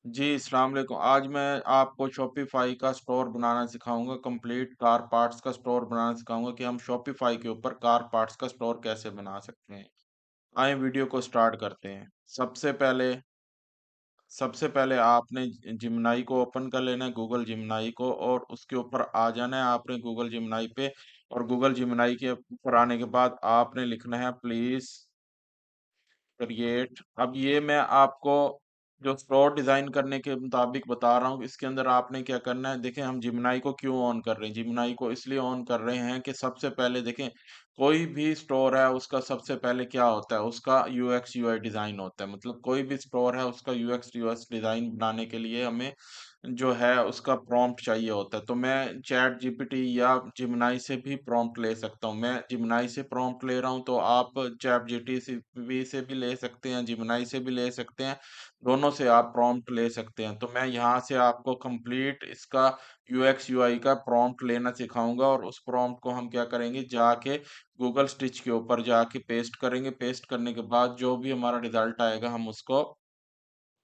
जी, अस्सलाम वालेकुम। आज मैं आपको शॉपिफ़ाई का स्टोर बनाना सिखाऊँगा, कंप्लीट कार पार्ट्स का स्टोर बनाना सिखाऊँगा कि हम शॉपिफ़ाई के ऊपर कार पार्ट्स का स्टोर कैसे बना सकते हैं। आइए वीडियो को स्टार्ट करते हैं। सबसे पहले आपने जिमिनाई को ओपन कर लेना है, गूगल जिमिनाई को, और उसके ऊपर आ जाना है आपने गूगल जिमिनाई पे। और गूगल जिमिनाई के ऊपर आने के बाद आपने लिखना है प्लीज़ क्रिएट। अब ये मैं आपको जो स्टोर डिज़ाइन करने के मुताबिक बता रहा हूँ, इसके अंदर आपने क्या करना है, देखें हम जिमिनाई को क्यों ऑन कर रहे हैं? जिमिनाई को इसलिए ऑन कर रहे हैं कि सबसे पहले देखें, कोई भी स्टोर है उसका सबसे पहले क्या होता है, उसका यूएक्स यूआई डिज़ाइन होता है। मतलब कोई भी स्टोर है उसका यूएक्स यूएस डिज़ाइन बनाने के लिए हमें जो है उसका प्रॉम्प्ट चाहिए होता है। तो मैं चैट जीपीटी या जेमिनी से भी प्रॉम्प्ट ले सकता हूँ। मैं जेमिनी से प्रॉम्प्ट ले रहा हूँ, तो आप चैट जीटी से भी ले सकते हैं, जेमिनी से भी ले सकते हैं। दोनों से आप प्रॉम्प्ट ले सकते हैं। तो मैं यहाँ से आपको कंप्लीट इसका यूएक्स यूआई का प्रॉम्प्ट लेना सिखाऊँगा, और उस प्रॉम्प्ट को हम क्या करेंगे, जाके गूगल स्टिच के ऊपर जाके पेस्ट करेंगे। पेस्ट करने के बाद जो भी हमारा रिज़ल्ट आएगा, हम उसको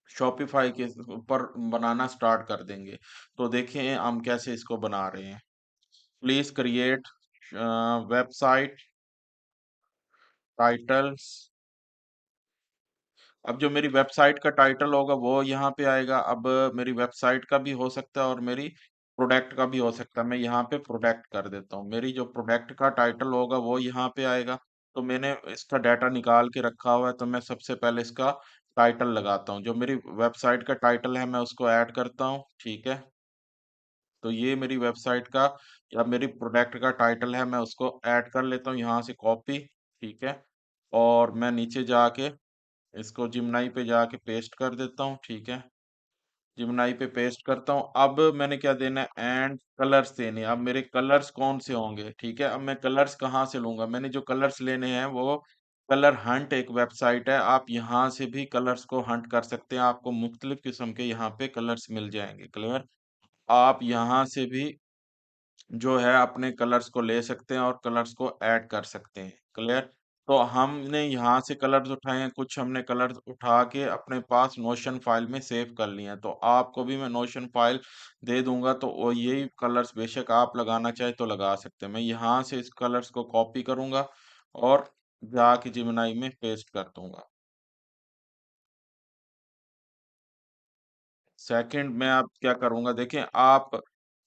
शॉपिफ़ाई के ऊपर बनाना स्टार्ट कर देंगे। तो देखिए हम कैसे इसको बना रहे हैं। Please create website titles. अब जो मेरी वेबसाइट का टाइटल होगा वो यहाँ पे आएगा। अब मेरी वेबसाइट का भी हो सकता है और मेरी प्रोडक्ट का भी हो सकता है। मैं यहाँ पे प्रोडक्ट कर देता हूँ। मेरी जो प्रोडक्ट का टाइटल होगा वो यहाँ पे आएगा। तो मैंने इसका डाटा निकाल के रखा हुआ है, तो मैं सबसे पहले इसका टाइटल लगाता हूँ। जो मेरी वेबसाइट का टाइटल है मैं उसको ऐड करता हूँ, ठीक है? तो ये मेरी वेबसाइट का या मेरी प्रोडक्ट का टाइटल है, मैं उसको ऐड कर लेता हूँ यहाँ से कॉपी, ठीक है? और मैं नीचे जाके इसको जिम्नाई पे जाके पेस्ट कर देता हूँ, ठीक है? जिम्नाई पे पेस्ट करता हूँ। अब मैंने क्या देना है, एंड कलर्स देने हैं। अब मेरे कलर्स कौन से होंगे, ठीक है? अब मैं कलर्स कहाँ से लूँगा? मैंने जो कलर्स लेने हैं वो कलर हंट एक वेबसाइट है, आप यहाँ से भी कलर्स को हंट कर सकते हैं। आपको मुख्तलिफ किस्म के यहाँ पे कलर्स मिल जाएँगे, क्लियर? आप यहाँ से भी जो है अपने कलर्स को ले सकते हैं और कलर्स को ऐड कर सकते हैं, क्लियर? तो हमने यहाँ से कलर्स उठाए हैं, कुछ हमने कलर्स उठा के अपने पास नोशन फाइल में सेव कर लिए हैं। तो आपको भी मैं नोशन फाइल दे दूँगा, तो वो यही कलर्स बेशक आप लगाना चाहें तो लगा सकते हैं। मैं यहाँ से इस कलर्स को कॉपी करूँगा और जाके जेमिनी में पेस्ट कर दूँगा। सेकंड मैं अब क्या करूँगा, देखें आप,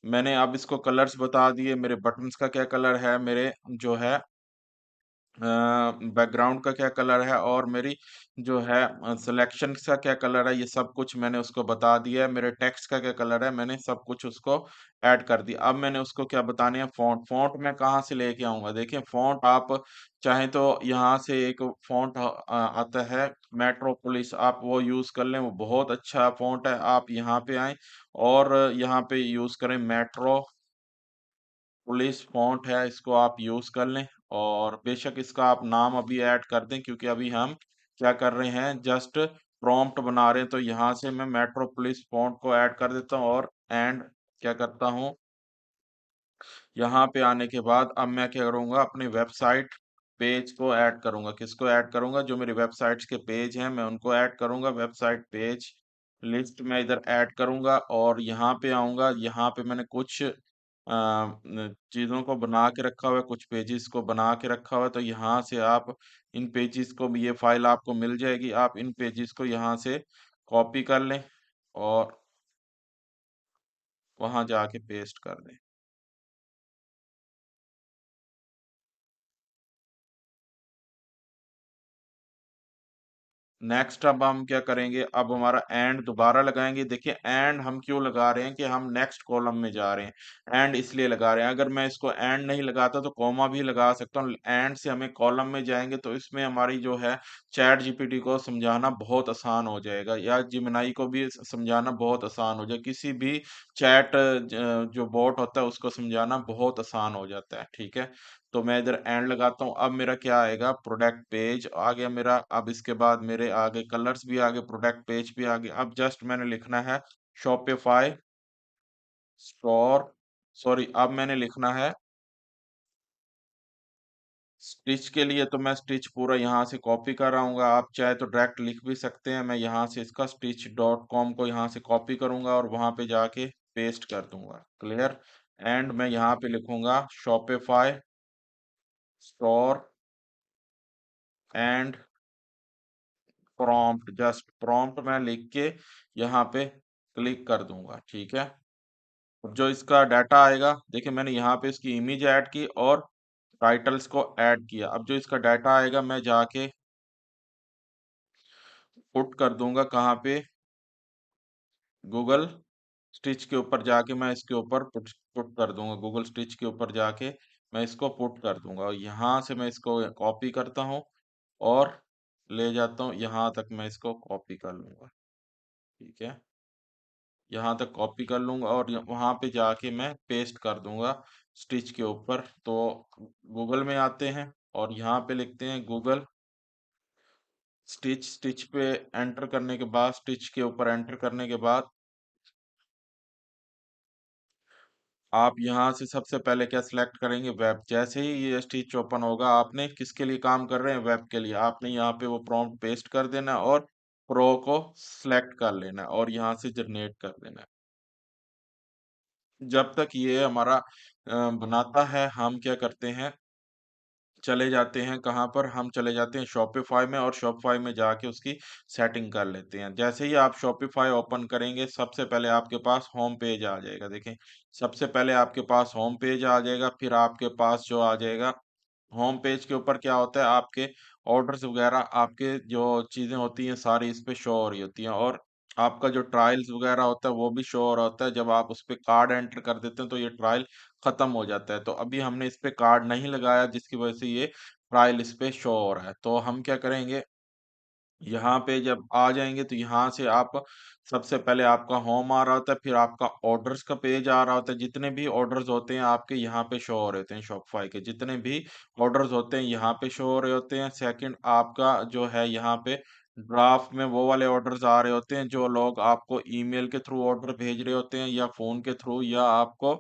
मैंने अब इसको कलर्स बता दिए, मेरे बटन्स का क्या कलर है, मेरे जो है बैकग्राउंड का क्या कलर है, और मेरी जो है सिलेक्शन का क्या कलर है, ये सब कुछ मैंने उसको बता दिया है। मेरे टेक्स्ट का क्या कलर है, मैंने सब कुछ उसको ऐड कर दिया। अब मैंने उसको क्या बताने हैं, फ़ॉन्ट। फ़ॉन्ट मैं कहाँ से लेके आऊँगा? देखिए फ़ॉन्ट आप चाहें तो यहाँ से एक फ़ॉन्ट आता है मेट्रोपोलिस, आप वो यूज़ कर लें, वो बहुत अच्छा फ़ॉन्ट है। आप यहाँ पे आएँ और यहाँ पे यूज़ करें मेट्रो पुलिस फ़ॉन्ट है, इसको आप यूज़ कर लें, और बेशक इसका आप नाम अभी ऐड कर दें, क्योंकि अभी हम क्या कर रहे हैं, जस्ट प्रॉम्प्ट बना रहे हैं। तो यहाँ से मैं मेट्रोपोलिस फ़ॉन्ट को ऐड कर देता हूँ और एंड क्या करता हूँ, यहाँ पे आने के बाद अब मैं क्या करूँगा, अपनी वेबसाइट पेज को ऐड करूँगा। किसको ऐड करूँगा? जो मेरी वेबसाइट्स के पेज हैं, मैं उनको ऐड करूँगा। वेबसाइट पेज लिस्ट में इधर ऐड करूँगा और यहाँ पे आऊँगा। यहाँ पे मैंने कुछ चीज़ों को बना के रखा हुआ है, कुछ पेजेस को बना के रखा हुआ है। तो यहाँ से आप इन पेजेस को भी, ये फाइल आपको मिल जाएगी। आप इन पेजेस को यहाँ से कॉपी कर लें और वहाँ जाके पेस्ट कर दें। नेक्स्ट अब हम क्या करेंगे, अब हमारा एंड दोबारा लगाएँगे। देखिए एंड हम क्यों लगा रहे हैं कि हम नेक्स्ट कॉलम में जा रहे हैं। एंड इसलिए लगा रहे हैं, अगर मैं इसको एंड नहीं लगाता तो कॉमा भी लगा सकता हूँ। एंड से हमें कॉलम में जाएँगे, तो इसमें हमारी जो है चैट जीपीटी को समझाना बहुत आसान हो जाएगा, या जेमिनी को भी समझाना बहुत आसान हो जाएगा। किसी भी चैट जो बॉट होता है उसको समझाना बहुत आसान हो जाता है, ठीक है? तो मैं इधर एंड लगाता हूँ। अब मेरा क्या आएगा, प्रोडक्ट पेज आ गया मेरा। अब इसके बाद मेरे आगे कलर्स भी आ गए, प्रोडक्ट पेज भी आ गया। अब जस्ट मैंने लिखना है शॉपिफाई स्टोर, सॉरी अब मैंने लिखना है स्टिच के लिए तो मैं स्टिच पूरा यहाँ से कॉपी कर रहा हूँ, आप चाहे तो डायरेक्ट लिख भी सकते हैं। मैं यहाँ से इसका stitch.com को यहाँ से कॉपी करूँगा और वहाँ पे जाके पेस्ट कर दूँगा, क्लियर? एंड मैं यहाँ पे लिखूँगा Shopify store and prompt, just prompt मैं लिख के यहाँ पे क्लिक कर दूँगा, ठीक है? जो इसका डाटा आएगा, देखिए मैंने यहाँ पे इसकी इमेज ऐड की और टाइटल्स को ऐड किया। अब जो इसका डाटा आएगा मैं जाके पुट कर दूँगा कहाँ पे, गूगल स्टिच के ऊपर जाके मैं इसके ऊपर पुट पुट कर दूँगा। गूगल स्टिच के ऊपर जाके मैं इसको पुट कर दूँगा और यहाँ से मैं इसको कॉपी करता हूँ और ले जाता हूँ, यहाँ तक मैं इसको कॉपी कर लूँगा, ठीक है? यहाँ तक कॉपी कर लूँगा और वहाँ पे जाके मैं पेस्ट कर दूँगा स्टिच के ऊपर। तो गूगल में आते हैं और यहाँ पे लिखते हैं गूगल स्टिच, स्टिच पे एंटर करने के बाद, स्टिच के ऊपर एंटर करने के बाद आप यहाँ से सबसे पहले क्या सिलेक्ट करेंगे, वेब। जैसे ही ये स्टिच ओपन होगा, आपने किसके लिए काम कर रहे हैं, वेब के लिए, आपने यहाँ पे वो प्रॉम्प्ट पेस्ट कर देना है और प्रो को सिलेक्ट कर लेना है और यहाँ से जनरेट कर देना है। जब तक ये हमारा बनाता है, हम क्या करते हैं, चले जाते हैं कहाँ पर, हम चले जाते हैं शॉपिफाई में और शॉपिफाई में जाके उसकी सेटिंग कर लेते हैं। जैसे ही आप शॉपिफाई ओपन करेंगे, सबसे पहले आपके पास होम पेज आ जाएगा। देखें, सबसे पहले आपके पास होम पेज आ जाएगा, फिर आपके पास जो आ जाएगा, होम पेज के ऊपर क्या होता है, आपके ऑर्डर्स वगैरह, आपके जो चीजें होती हैं सारी इस पे शो हो रही होती हैं और आपका जो ट्रायल्स वगैरह होता है वो भी शो हो रहा होता है। जब आप उस पे कार्ड एंटर कर देते हैं तो ये ट्रायल खत्म हो जाता है। तो अभी हमने इस पे कार्ड नहीं लगाया जिसकी वजह से ये ट्रायल इस पे शो हो रहा है। तो हम क्या करेंगे, यहाँ पे जब आ जाएँगे तो यहाँ से आप सबसे पहले आपका होम आ रहा होता है, फिर आपका ऑर्डर्स का पेज आ रहा होता है। जितने भी ऑर्डर्स होते हैं आपके यहाँ पे शो हो रहे होते हैं, शॉपिफ़ाई के जितने भी ऑर्डर्स होते हैं यहाँ पे शो हो रहे होते हैं। सेकंड आपका जो है यहाँ पे ड्राफ्ट में वो वाले ऑर्डर्स आ रहे होते हैं जो लोग आपको ईमेल के थ्रू ऑर्डर भेज रहे होते हैं या फ़ोन के थ्रू, या आपको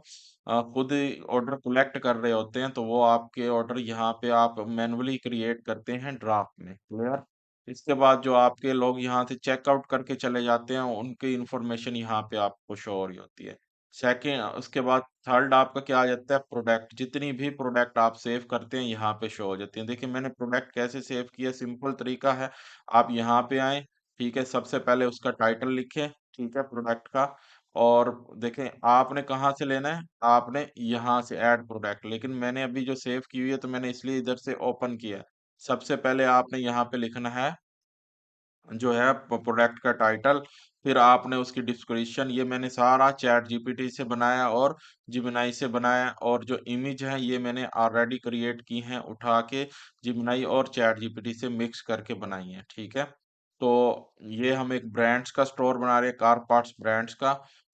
खुद ऑर्डर कलेक्ट कर रहे होते हैं, तो वो आपके ऑर्डर यहाँ पे आप मैन्युअली क्रिएट करते हैं ड्राफ्ट में, क्लियर? इसके बाद जो आपके लोग यहाँ से चेकआउट करके चले जाते हैं, उनकी इन्फॉर्मेशन यहाँ पे आपको शो हो रही होती है। सेकंड, उसके बाद थर्ड आपका क्या आ जाता है, प्रोडक्ट। जितनी भी प्रोडक्ट आप सेव करते हैं यहाँ पे शो हो जाती हैं। देखिए मैंने प्रोडक्ट कैसे सेव किया, सिंपल तरीका है। आप यहाँ पे आए, ठीक है, सबसे पहले उसका टाइटल लिखें, ठीक है, प्रोडक्ट का। और देखें आपने कहाँ से लेना है, आपने यहाँ से ऐड प्रोडक्ट, लेकिन मैंने अभी जो सेव की हुई है तो मैंने इसलिए इधर से ओपन किया है। सबसे पहले आपने यहाँ पे लिखना है जो है प्रोडक्ट का टाइटल, फिर आपने उसकी डिस्क्रिप्शन, ये मैंने सारा चैट जीपीटी से बनाया और जिमिनाई से बनाया, और जो इमेज है ये मैंने ऑलरेडी क्रिएट की हैं उठा के जिमिनाई और चैट जीपीटी से मिक्स करके बनाई है, ठीक है। तो ये हम एक ब्रांड्स का स्टोर बना रहे हैं, कार पार्ट्स ब्रांड्स का।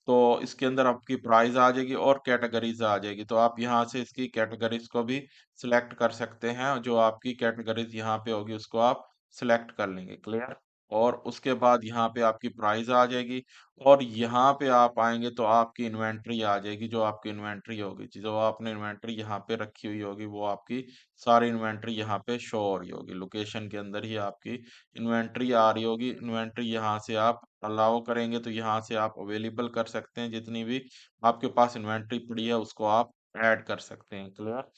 तो इसके अंदर आपकी प्राइस आ जाएगी और कैटेगरीज आ जाएगी, तो आप यहाँ से इसकी कैटेगरीज को भी सिलेक्ट कर सकते हैं। जो आपकी कैटेगरीज यहाँ पे होगी उसको आप सिलेक्ट कर लेंगे, क्लियर। और उसके बाद यहाँ पे आपकी प्राइस आ जाएगी और यहाँ पे आप आएँगे तो आपकी इन्वेंटरी आ जाएगी। जो आपकी इन्वेंटरी होगी, जो आपने इन्वेंटरी यहाँ पे रखी हुई होगी, वो आपकी सारी इन्वेंटरी यहाँ पे शो हो रही होगी। लोकेशन के अंदर ही आपकी इन्वेंटरी आ रही होगी। इन्वेंटरी यहाँ से आप अलाउ करेंगे तो यहाँ से आप अवेलेबल कर सकते हैं, जितनी भी आपके पास इन्वेंटरी पड़ी है उसको आप ऐड कर सकते हैं, क्लियर।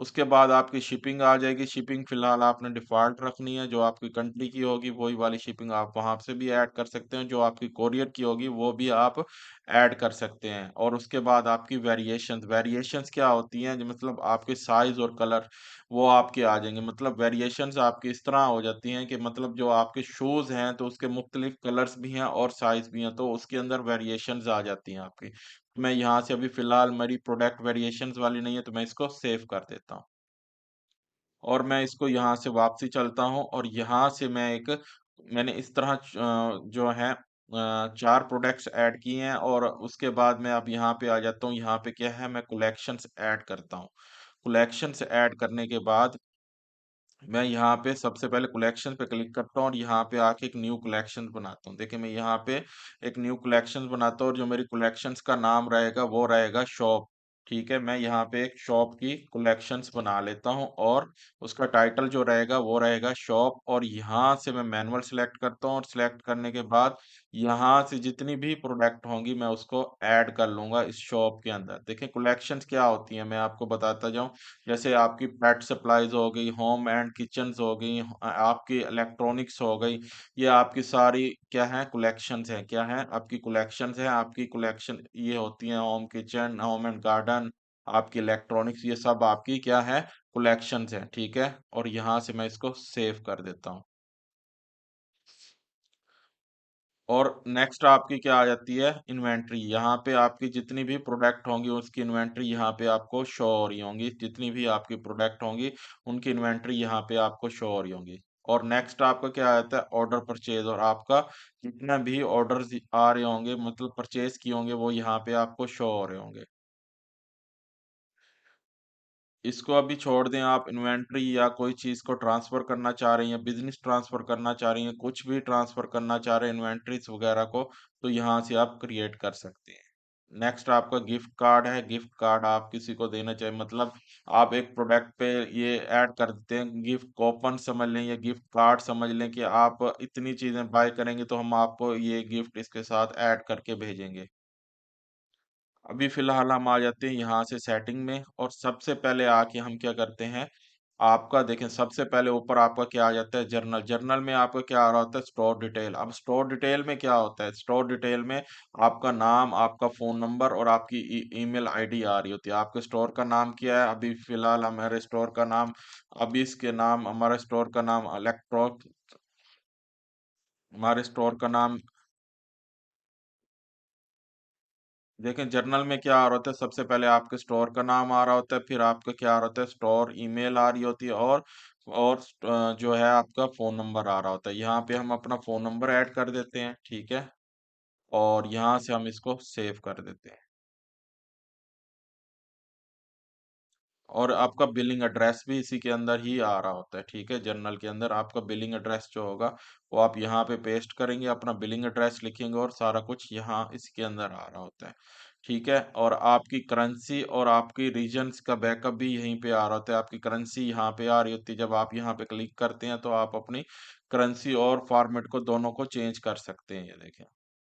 उसके बाद आपकी शिपिंग आ जाएगी। शिपिंग फिलहाल आपने डिफ़ॉल्ट रखनी है, जो आपकी कंट्री की होगी वही वाली शिपिंग आप वहाँ से भी ऐड कर सकते हैं, जो आपकी कोरियर की होगी वो भी आप ऐड कर सकते हैं। और उसके बाद आपकी वेरिएशंस, वेरिएशंस क्या होती हैं, जो मतलब आपके साइज़ और कलर वो आपके आ जाएँगे। मतलब वेरिएशंस आपकी इस तरह हो जाती हैं कि मतलब जो आपके शूज़ हैं तो उसके मुख्तलिफ कलर्स भी हैं और साइज़ भी हैं, तो उसके अंदर वेरिएशंस आ जाती हैं आपकी। मैं यहाँ से अभी फिलहाल मेरी प्रोडक्ट वेरिएशंस वाली नहीं है तो मैं इसको सेव कर देता हूँ। और मैं इसको यहाँ से वापसी चलता हूँ और यहाँ से मैंने इस तरह जो है 4 प्रोडक्ट्स ऐड किए हैं और उसके बाद मैं अब यहाँ पे आ जाता हूँ। यहाँ पे क्या है, मैं कलेक्शंस ऐड करता हूँ। कलेक्शंस ऐड करने के बाद मैं यहाँ पे सबसे पहले कलेक्शन पे क्लिक करता हूँ और यहाँ पे आके एक न्यू कलेक्शन बनाता हूँ। देखिए मैं यहाँ पे एक न्यू कलेक्शन बनाता हूँ और जो मेरी कलेक्शंस का नाम रहेगा वो रहेगा शॉप, ठीक है, मैं यहाँ पे एक शॉप की कलेक्शंस बना लेता हूँ और उसका टाइटल जो रहेगा वो रहेगा शॉप, और यहाँ से मैं मैनुअल सेलेक्ट करता हूँ और सेलेक्ट करने के बाद यहाँ से जितनी भी प्रोडक्ट होंगी मैं उसको ऐड कर लूंगा इस शॉप के अंदर। देखिए कलेक्शंस क्या होती हैं, मैं आपको बताता जाऊँ। जैसे आपकी पेट सप्लाईज हो गई, होम एंड किचन्स हो गई, आपकी इलेक्ट्रॉनिक्स हो गई, ये आपकी सारी क्या है कलेक्शंस हैं, क्या है आपकी कलेक्शंस हैं। आपकी कलेक्शन ये होती हैं home kitchen, home and garden, आपकी इलेक्ट्रॉनिक्स, ये सब आपकी क्या है कलेक्शंस हैं, ठीक है। और यहाँ से मैं इसको सेव कर देता हूँ। और नेक्स्ट आपकी क्या आ जाती है इन्वेंट्री। यहाँ पे आपकी जितनी भी प्रोडक्ट होंगी उसकी इन्वेंट्री यहाँ पे आपको शो हो रही होंगी, जितनी भी आपकी प्रोडक्ट होंगी उनकी इन्वेंट्री यहाँ पे आपको शो हो रही होंगी। और नेक्स्ट आपका क्या आता है ऑर्डर परचेज, और आपका जितना भी ऑर्डर आ रहे होंगे मतलब परचेज किए होंगे वो यहाँ पे आपको शो हो रहे होंगे। इसको अभी छोड़ दें, आप इन्वेंट्री या कोई चीज़ को ट्रांसफ़र करना चाह रही हैं, बिज़नेस ट्रांसफ़र करना चाह रही हैं, कुछ भी ट्रांसफ़र करना चाह रहे हैं इन्वेंटरीज़ वगैरह को, तो यहाँ से आप क्रिएट कर सकते हैं। नेक्स्ट आपका गिफ्ट कार्ड है, गिफ्ट कार्ड आप किसी को देना चाहें मतलब आप एक प्रोडक्ट पे ये ऐड कर देते हैं, गिफ्ट कूपन समझ लें या गिफ्ट कार्ड समझ लें कि आप इतनी चीज़ें बाय करेंगे तो हम आपको ये गिफ्ट इसके साथ ऐड करके भेजेंगे। अभी फिलहाल हम आ जाते हैं यहाँ से सेटिंग में, और सबसे पहले आके हम क्या करते हैं, आपका देखें सबसे पहले ऊपर आपका क्या आ जाता है जर्नल। जर्नल में आपका क्या आ रहा होता है स्टोर डिटेल। अब स्टोर डिटेल में क्या होता है, स्टोर डिटेल में आपका नाम, आपका फोन नंबर और आपकी ईमेल आईडी आ रही होती है। आपके स्टोर का नाम क्या है, अभी फिलहाल हमारे स्टोर का नाम, अभी इसके नाम हमारे स्टोर का नाम इलेक्ट्रॉन, हमारे स्टोर का नाम देखें जर्नल में क्या आ रहा होता है, सबसे पहले आपके स्टोर का नाम आ रहा होता है, फिर आपका क्या आ रहा होता है स्टोर ईमेल आ रही होती है, और जो है आपका फ़ोन नंबर आ रहा होता है। यहाँ पे हम अपना फ़ोन नंबर ऐड कर देते हैं, ठीक है? और यहाँ से हम इसको सेव कर देते हैं। और आपका बिलिंग एड्रेस भी इसी के अंदर ही आ रहा होता है, ठीक है? जर्नल के अंदर आपका बिलिंग एड्रेस जो होगा वो आप यहाँ पे पेस्ट करेंगे, अपना बिलिंग एड्रेस लिखेंगे और सारा कुछ यहाँ इसके अंदर आ रहा होता है, ठीक है? और आपकी करेंसी और आपकी रीजन्स का बैकअप भी यहीं पे आ रहा होता है। आपकी करेंसी यहाँ पे आ रही होती है, जब आप यहाँ पे क्लिक करते हैं तो आप अपनी करेंसी और फॉर्मेट को दोनों को चेंज कर सकते हैं, ये देखें।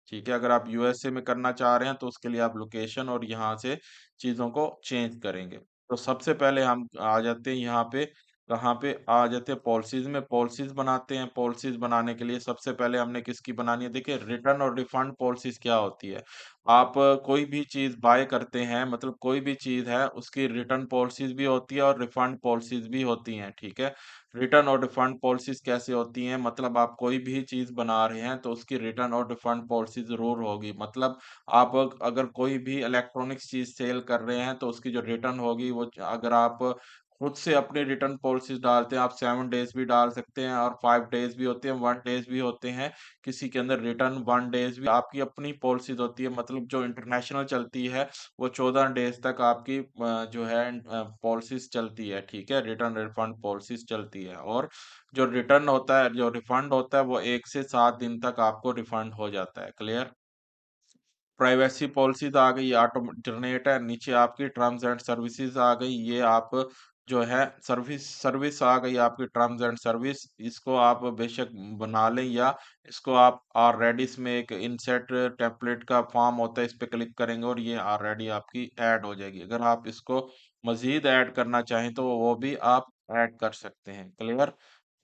ठीक है, अगर आप यूएसए में करना चाह रहे हैं तो उसके लिए आप लोकेशन और यहाँ से चीज़ों को चेंज करेंगे। तो सबसे पहले हम आ जाते हैं यहाँ पे, कहाँ पे आ जाते हैं पॉलिसीज़ में, पॉलिसीज़ बनाते हैं। पॉलिसीज़ बनाने के लिए सबसे पहले हमने किसकी बनानी है, देखिए रिटर्न और रिफंड पॉलिसीज़ क्या होती है। आप कोई भी चीज़ बाय करते हैं मतलब कोई भी चीज़ है उसकी रिटर्न पॉलिसीज़ भी होती है और रिफंड पॉलिसीज़ भी होती हैं, ठीक है? रिटर्न और रिफंड पॉलिसीज़ कैसे होती हैं, मतलब आप कोई भी चीज़ बना रहे हैं तो उसकी रिटर्न और रिफंड पॉलिसी ज़रूर होगी। मतलब आप अगर कोई भी इलेक्ट्रॉनिक्स चीज़ सेल कर रहे हैं तो उसकी जो रिटर्न होगी वो अगर आप खुद से अपनी रिटर्न पॉलिसीज़ डालते हैं, आप 7 डेज़ भी डाल सकते हैं और 5 डेज़ भी होते हैं, 1 डेज़ भी होते हैं। किसी के अंदर रिटर्न 1 डेज़ भी आपकी अपनी पॉलिसीज़ होती है, मतलब जो इंटरनेशनल चलती है वो 14 डेज़ तक आपकी जो है पॉलिसीज़ चलती है, ठीक है? रिटर्न रिफंड पॉलिसीज़ चलती है, और जो रिटर्न होता है, जो रिफंड होता है वो 1 से 7 दिन तक आपको रिफंड हो जाता है, क्लियर? प्राइवेसी पॉलिसीज़ आ गई, ऑटो इंटरनेट है, नीचे आपकी टर्म्स एंड सर्विसेज़ आ गई, ये आप जो है सर्विस सर्विस आ गई आपकी टर्म्स एंड सर्विस, इसको आप बेशक बना लें या इसको आप ऑलरेडी इसमें एक इनसेट टेम्पलेट का फॉर्म होता है, इस पे क्लिक करेंगे और ये ऑलरेडी आपकी ऐड हो जाएगी। अगर आप इसको मज़ीद ऐड करना चाहें तो वो भी आप ऐड कर सकते हैं, क्लियर?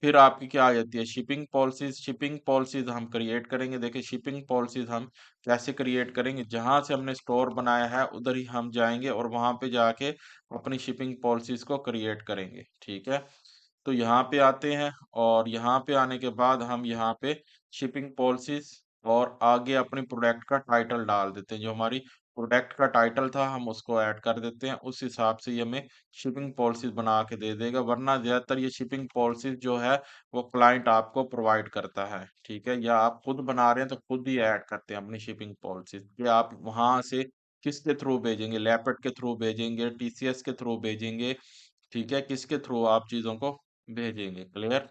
फिर आपकी क्या आ जाती है शिपिंग पॉलिसीज़, शिपिंग पॉलिसीज़ हम क्रिएट करेंगे। देखिए शिपिंग पॉलिसीज़ हम कैसे क्रिएट करेंगे, जहाँ से हमने स्टोर बनाया है उधर ही हम जाएँगे और वहाँ पे जाके अपनी शिपिंग पॉलिसीज़ को क्रिएट करेंगे, ठीक है? तो यहाँ पे आते हैं और यहाँ पे आने के बाद हम यहाँ पे शिपिंग पॉलिसीज़ और आगे अपने प्रोडक्ट का टाइटल डाल देते हैं। जो हमारी प्रोडक्ट का टाइटल था हम उसको ऐड कर देते हैं, उस हिसाब से ये हमें शिपिंग पॉलिसीज़ बना के दे देगा, वरना ज़्यादातर ये शिपिंग पॉलिसीज़ जो है वो क्लाइंट आपको प्रोवाइड करता है, ठीक है? या आप खुद बना रहे हैं तो खुद ही ऐड करते हैं अपनी शिपिंग पॉलिसीज़ कि आप वहाँ से किसके थ्रू भेजेंगे, लेपर्ड के थ्रू भेजेंगे, टीसीएस के थ्रू भेजेंगे, ठीक है? किसके थ्रू आप चीज़ों को भेजेंगे, क्लियर?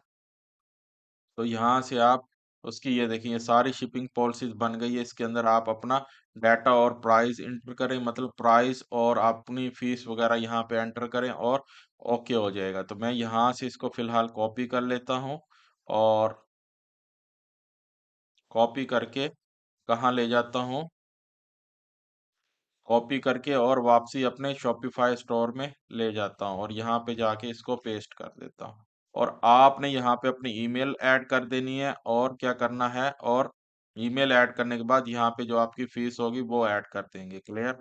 तो यहाँ से आप उसकी ये देखिए ये सारी शिपिंग पॉलिसीज बन गई है। इसके अंदर आप अपना डाटा और प्राइस इंटर करें, मतलब प्राइस और अपनी फीस वगैरह यहाँ पे एंटर करें और ओके हो जाएगा। तो मैं यहाँ से इसको फिलहाल कॉपी कर लेता हूँ और कॉपी करके कहाँ ले जाता हूँ, कॉपी करके और वापसी अपने शॉपिफाई स्टोर में ले जाता हूँ और यहाँ पे जाके इसको पेस्ट कर देता हूँ। और आपने यहाँ पे अपनी ईमेल ऐड कर देनी है और क्या करना है, और ईमेल ऐड करने के बाद यहाँ पे जो आपकी फीस होगी वो ऐड कर देंगे। क्लियर?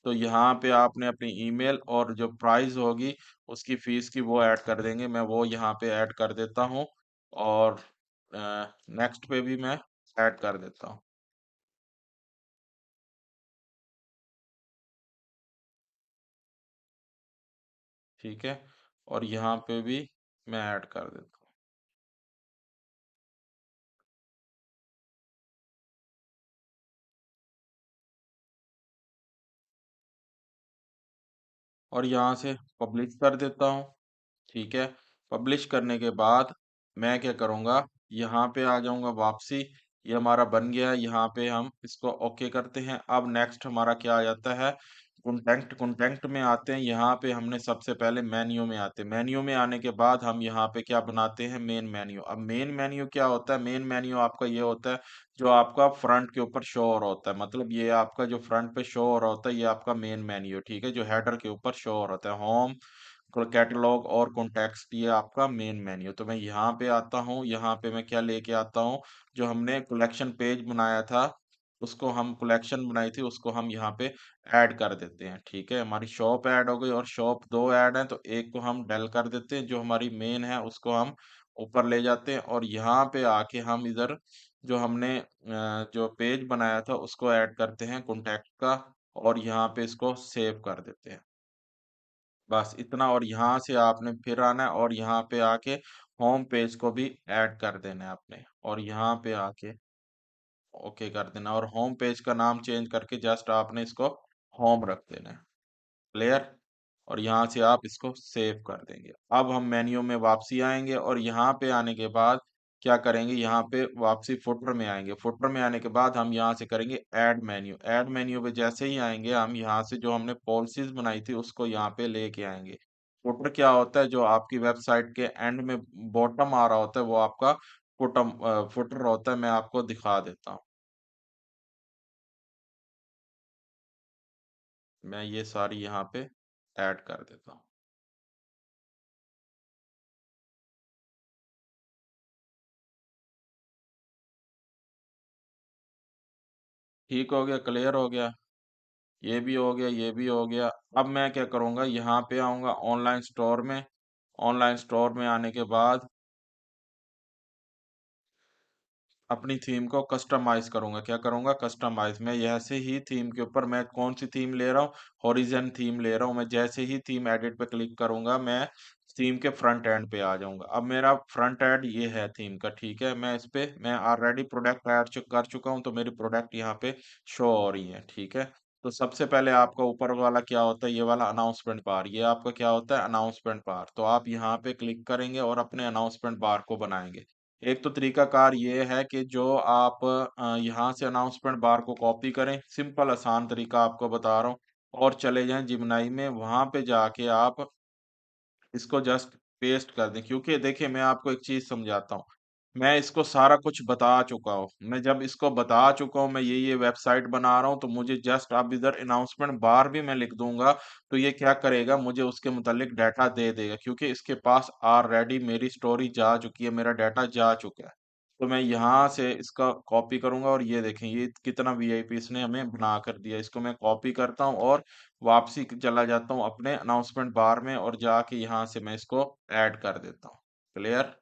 तो यहाँ पे आपने अपनी ईमेल और जो प्राइस होगी उसकी फीस की वो ऐड कर देंगे। मैं वो यहाँ पे ऐड कर देता हूँ और नेक्स्ट पे भी मैं ऐड कर देता हूँ। ठीक है, और यहाँ पे भी मैं ऐड कर देता हूँ। और यहाँ से पब्लिश कर देता हूँ। ठीक है, पब्लिश करने के बाद मैं क्या करूँगा, यहाँ पे आ जाऊँगा वापसी। ये हमारा बन गया है, यहाँ पे हम इसको ओके करते हैं। अब नेक्स्ट हमारा क्या आ जाता है, कॉन्टैक्ट। कॉन्टैक्ट में आते हैं, यहाँ पे हमने सबसे पहले मेन्यू में आते हैं। मेन्यू में आने के बाद हम यहाँ पे क्या बनाते हैं, मेन मेन्यू। अब मेन मेन्यू क्या होता है, मेन मेन्यू आपका ये होता है जो आपका फ्रंट के ऊपर शो हो रहा होता है, मतलब ये आपका जो फ्रंट पे शो हो रहा होता है ये आपका मेन मेन्यू। ठीक है, जो हेडर के ऊपर शो हो रहा होता है, होम, कैटलॉग और कॉन्टेक्स्ट, ये आपका मेन मेन्यू। तो मैं यहाँ पे आता हूँ, यहाँ पे मैं क्या लेके आता हूँ, जो हमने कलेक्शन पेज बनाया था, उसको हम कलेक्शन बनाई थी उसको हम यहाँ पे ऐड कर देते हैं। ठीक है, हमारी शॉप ऐड हो गई और शॉप दो ऐड है, तो एक को हम डेल कर देते हैं, जो हमारी मेन है उसको हम ऊपर ले जाते हैं और यहाँ पे आके हम इधर जो हमने जो पेज बनाया था उसको ऐड करते हैं कॉन्टैक्ट का, और यहाँ पे इसको सेव कर देते हैं। बस इतना, और यहाँ से आपने फिर आना है और यहाँ पे आके होम पेज को भी ऐड कर देना है आपने, और यहाँ पे आके ओके कर देना, और होम पेज का नाम चेंज करके जस्ट आपने इसको होम रख देना है। क्लियर? और यहाँ से आप इसको सेव कर देंगे। अब हम मेन्यू में वापसी आएंगे और यहाँ पे आने के बाद क्या करेंगे, यहाँ पे वापसी फुटर में आएंगे। फुटर में आने के बाद हम यहाँ से करेंगे ऐड मेन्यू। ऐड मेन्यू पे जैसे ही आएंगे हम यहाँ से जो हमने पॉलिसीज बनाई थी उसको यहाँ पे लेके आएंगे। फुटर क्या होता है, जो आपकी वेबसाइट के एंड में बॉटम आ रहा होता है वो आपका फुटर होता है। मैं आपको दिखा देता हूँ। मैं ये सारी यहाँ पे ऐड कर देता हूँ। ठीक हो गया, क्लियर हो गया, ये भी हो गया, ये भी हो गया। अब मैं क्या करूँगा, यहाँ पे आऊँगा ऑनलाइन स्टोर में। ऑनलाइन स्टोर में आने के बाद अपनी थीम को कस्टमाइज करूँगा। क्या करूँगा, कस्टमाइज। मैं ऐसे ही थीम के ऊपर मैं कौन सी थीम ले रहा हूँ, होरिजन थीम ले रहा हूँ। मैं जैसे ही थीम एडिट पे क्लिक करूँगा मैं थीम के फ्रंट एंड पे आ जाऊँगा। अब मेरा फ्रंट एंड ये है थीम का। ठीक है, मैं इस पे मैं ऑलरेडी प्रोडक्ट ऐड कर चुका हूँ, तो मेरी प्रोडक्ट यहाँ पे शो हो रही है। ठीक है, तो सबसे पहले आपका ऊपर वाला क्या होता है, ये वाला अनाउंसमेंट बार, ये आपका क्या होता है, अनाउंसमेंट बार। तो आप यहाँ पे क्लिक करेंगे और अपने अनाउंसमेंट बार को बनाएंगे। एक तो तरीकाकार ये है कि जो आप यहाँ से अनाउंसमेंट बार को कॉपी करें, सिंपल आसान तरीका आपको बता रहा हूँ, और चले जाएं जिमनाई में, वहां पे जाके आप इसको जस्ट पेस्ट कर दें। क्योंकि देखिए मैं आपको एक चीज समझाता हूँ, मैं इसको सारा कुछ बता चुका हूँ। मैं जब इसको बता चुका हूँ मैं ये वेबसाइट बना रहा हूँ, तो मुझे जस्ट अब इधर अनाउंसमेंट बार भी मैं लिख दूंगा तो ये क्या करेगा, मुझे उसके मुतालिक डाटा दे देगा, क्योंकि इसके पास ऑलरेडी मेरी स्टोरी जा चुकी है, मेरा डाटा जा चुका है। तो मैं यहाँ से इसका कॉपी करूंगा, और ये देखें ये कितना वीआईपी इसने हमें बना कर दिया। इसको मैं कॉपी करता हूँ और वापसी चला जाता हूँ अपने अनाउंसमेंट बार में, और जाके यहाँ से मैं इसको ऐड कर देता हूँ। क्लियर?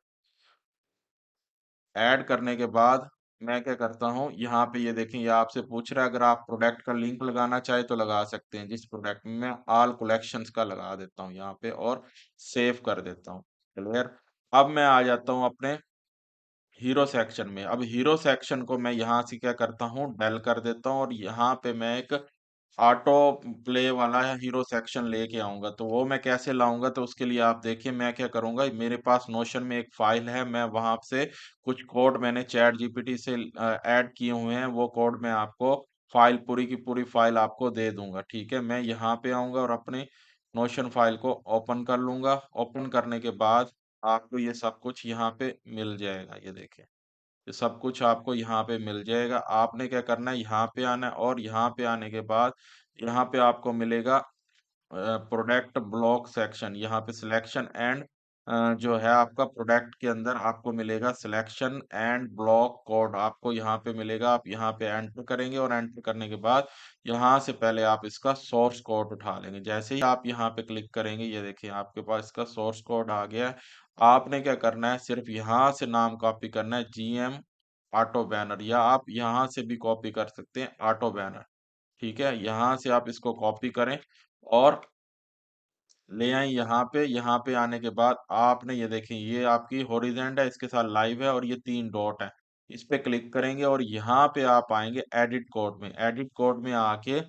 ऐड करने के बाद मैं क्या करता हूँ, यहाँ पे ये देखें ये आपसे पूछ रहा है, अगर आप प्रोडक्ट का लिंक लगाना चाहे तो लगा सकते हैं। जिस प्रोडक्ट में मैं ऑल कलेक्शंस का लगा देता हूँ यहाँ पे और सेव कर देता हूँ। क्लियर? अब मैं आ जाता हूँ अपने हीरो सेक्शन में। अब हीरो सेक्शन को मैं यहाँ से क्या करता हूँ, डेल कर देता हूँ, और यहाँ पे मैं एक ऑटो प्ले वाला है हीरो सेक्शन लेके आऊंगा। तो वो मैं कैसे लाऊंगा, तो उसके लिए आप देखिए मैं क्या करूंगा, मेरे पास नोशन में एक फाइल है, मैं वहां से कुछ कोड मैंने चैट जीपीटी से ऐड किए हुए हैं, वो कोड मैं आपको फाइल पूरी की पूरी फाइल आपको दे दूंगा। ठीक है, मैं यहाँ पे आऊंगा और अपने नोशन फाइल को ओपन कर लूंगा। ओपन करने के बाद आपको ये सब कुछ यहाँ पे मिल जाएगा, ये देखिए ये सब कुछ आपको यहाँ पे मिल जाएगा। आपने क्या करना है, यहाँ पे आना है और यहाँ पे आने के बाद यहाँ पे आपको मिलेगा प्रोडक्ट ब्लॉक सेक्शन। यहाँ पे सिलेक्शन एंड जो है आपका प्रोडक्ट के अंदर आपको मिलेगा सिलेक्शन एंड ब्लॉक कोड, आपको यहाँ पे मिलेगा। आप यहाँ पे एंटर करेंगे और एंटर करने के बाद यहाँ से पहले आप इसका सोर्स कोड उठा लेंगे। जैसे ही आप यहाँ पे क्लिक करेंगे, ये देखिए आपके पास इसका सोर्स कोड आ गया है। आपने क्या करना है, सिर्फ यहाँ से नाम कॉपी करना है, जीएम ऑटो बैनर, या आप यहाँ से भी कॉपी कर सकते हैं ऑटो बैनर। ठीक है, यहाँ से आप इसको कॉपी करें और ले आए यहाँ पे आने के बाद आपने ये देखें, ये आपकी हॉरिजेंट है, इसके साथ लाइव है और ये 3 डॉट है। इस पे क्लिक करेंगे और यहाँ पे आप आएंगे एडिट कोड में। एडिट कोड में आके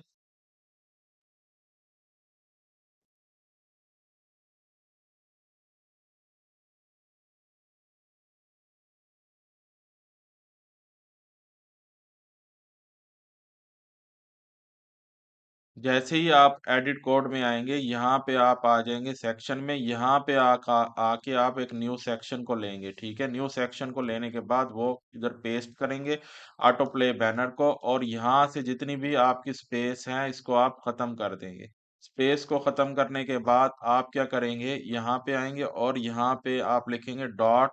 जैसे ही आप एडिट कोड में आएंगे, यहाँ पे आप आ जाएंगे सेक्शन में। यहाँ पे आके आप एक न्यू सेक्शन को लेंगे। ठीक है, न्यू सेक्शन को लेने के बाद वो इधर पेस्ट करेंगे ऑटो प्ले बैनर को, और यहाँ से जितनी भी आपकी स्पेस है इसको आप खत्म कर देंगे। स्पेस को खत्म करने के बाद आप क्या करेंगे, यहाँ पे आएंगे और यहाँ पे आप लिखेंगे डॉट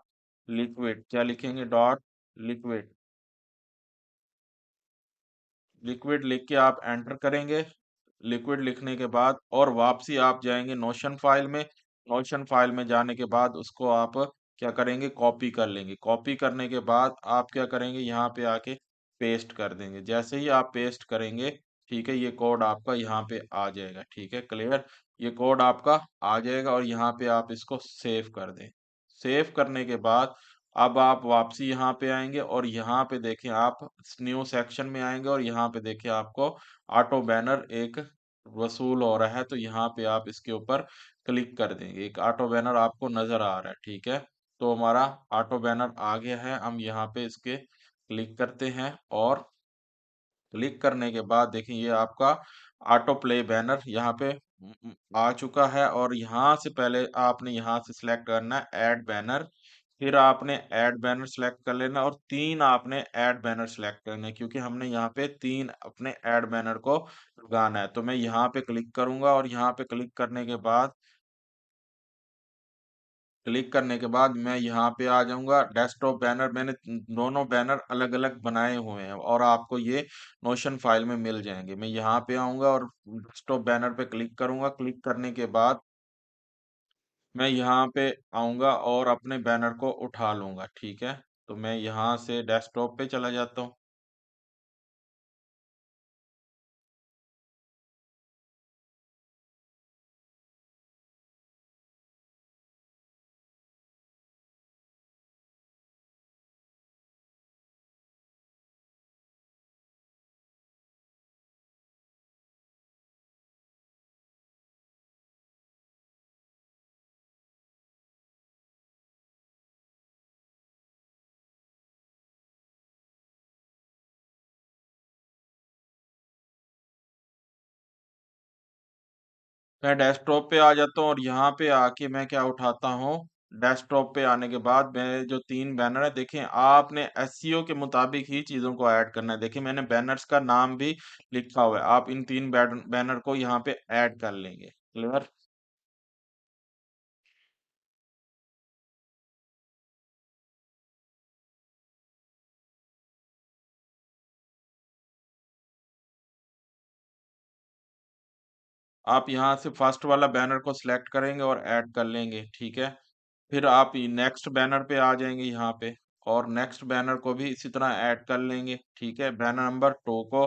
लिक्विड। क्या लिखेंगे, डॉट लिक्विड। लिक्विड लिख के आप एंटर करेंगे। लिक्विड लिखने के बाद और वापसी आप जाएंगे नोशन फाइल में। नोशन फाइल में जाने के बाद उसको आप क्या करेंगे, कॉपी कर लेंगे। कॉपी करने के बाद आप क्या करेंगे, यहाँ पे आके पेस्ट कर देंगे। जैसे ही आप पेस्ट करेंगे, ठीक है, ये कोड आपका यहाँ पे आ जाएगा। ठीक है, क्लियर, ये कोड आपका आ जाएगा और यहाँ पे आप इसको सेव कर दें। सेव करने के बाद अब आप वापसी यहाँ पे आएंगे और यहाँ पे देखें आप न्यू सेक्शन में आएंगे और यहाँ पे देखिए आपको ऑटो बैनर एक वसूल हो रहा है, तो यहाँ पे आप इसके ऊपर क्लिक कर देंगे। एक ऑटो बैनर आपको नजर आ रहा है। ठीक है, तो हमारा ऑटो बैनर आ गया है। हम यहाँ पे इसके क्लिक करते हैं और क्लिक करने के बाद देखिए ये आपका ऑटो प्ले बैनर यहाँ पे आ चुका है। और यहाँ से पहले आपने यहाँ से सिलेक्ट करना है ऐड बैनर, फिर आपने ऐड बैनर सेलेक्ट कर लेना और 3 आपने ऐड बैनर सेलेक्ट करने हैं, क्योंकि हमने यहाँ पे 3 अपने ऐड बैनर को लगाना है। तो मैं यहाँ पे क्लिक करूंगा और यहाँ पे क्लिक करने के बाद मैं यहाँ पे आ जाऊंगा डेस्कटॉप बैनर। मैंने दोनों बैनर अलग अलग बनाए हुए हैं और आपको ये नोशन फाइल में मिल जाएंगे। मैं यहाँ पे आऊंगा और डेस्कटॉप बैनर पे क्लिक करूंगा। क्लिक करने के बाद मैं यहाँ पे आऊंगा और अपने बैनर को उठा लूंगा। ठीक है, तो मैं यहाँ से डेस्कटॉप पे चला जाता हूँ। मैं डेस्कटॉप पे आ जाता हूँ और यहाँ पे आके मैं क्या उठाता हूँ, डेस्कटॉप पे आने के बाद मैं जो 3 बैनर है, देखें आपने एसईओ के मुताबिक ही चीजों को ऐड करना है। देखिए मैंने बैनर्स का नाम भी लिखा हुआ है, आप इन 3 बैनर को यहाँ पे ऐड कर लेंगे। क्लियर, आप यहाँ से फर्स्ट वाला बैनर को सिलेक्ट करेंगे और ऐड कर लेंगे। ठीक है, फिर आप नेक्स्ट बैनर पे आ जाएंगे यहाँ पे और नेक्स्ट बैनर को भी इसी तरह ऐड कर लेंगे। ठीक है, बैनर नंबर 2 को,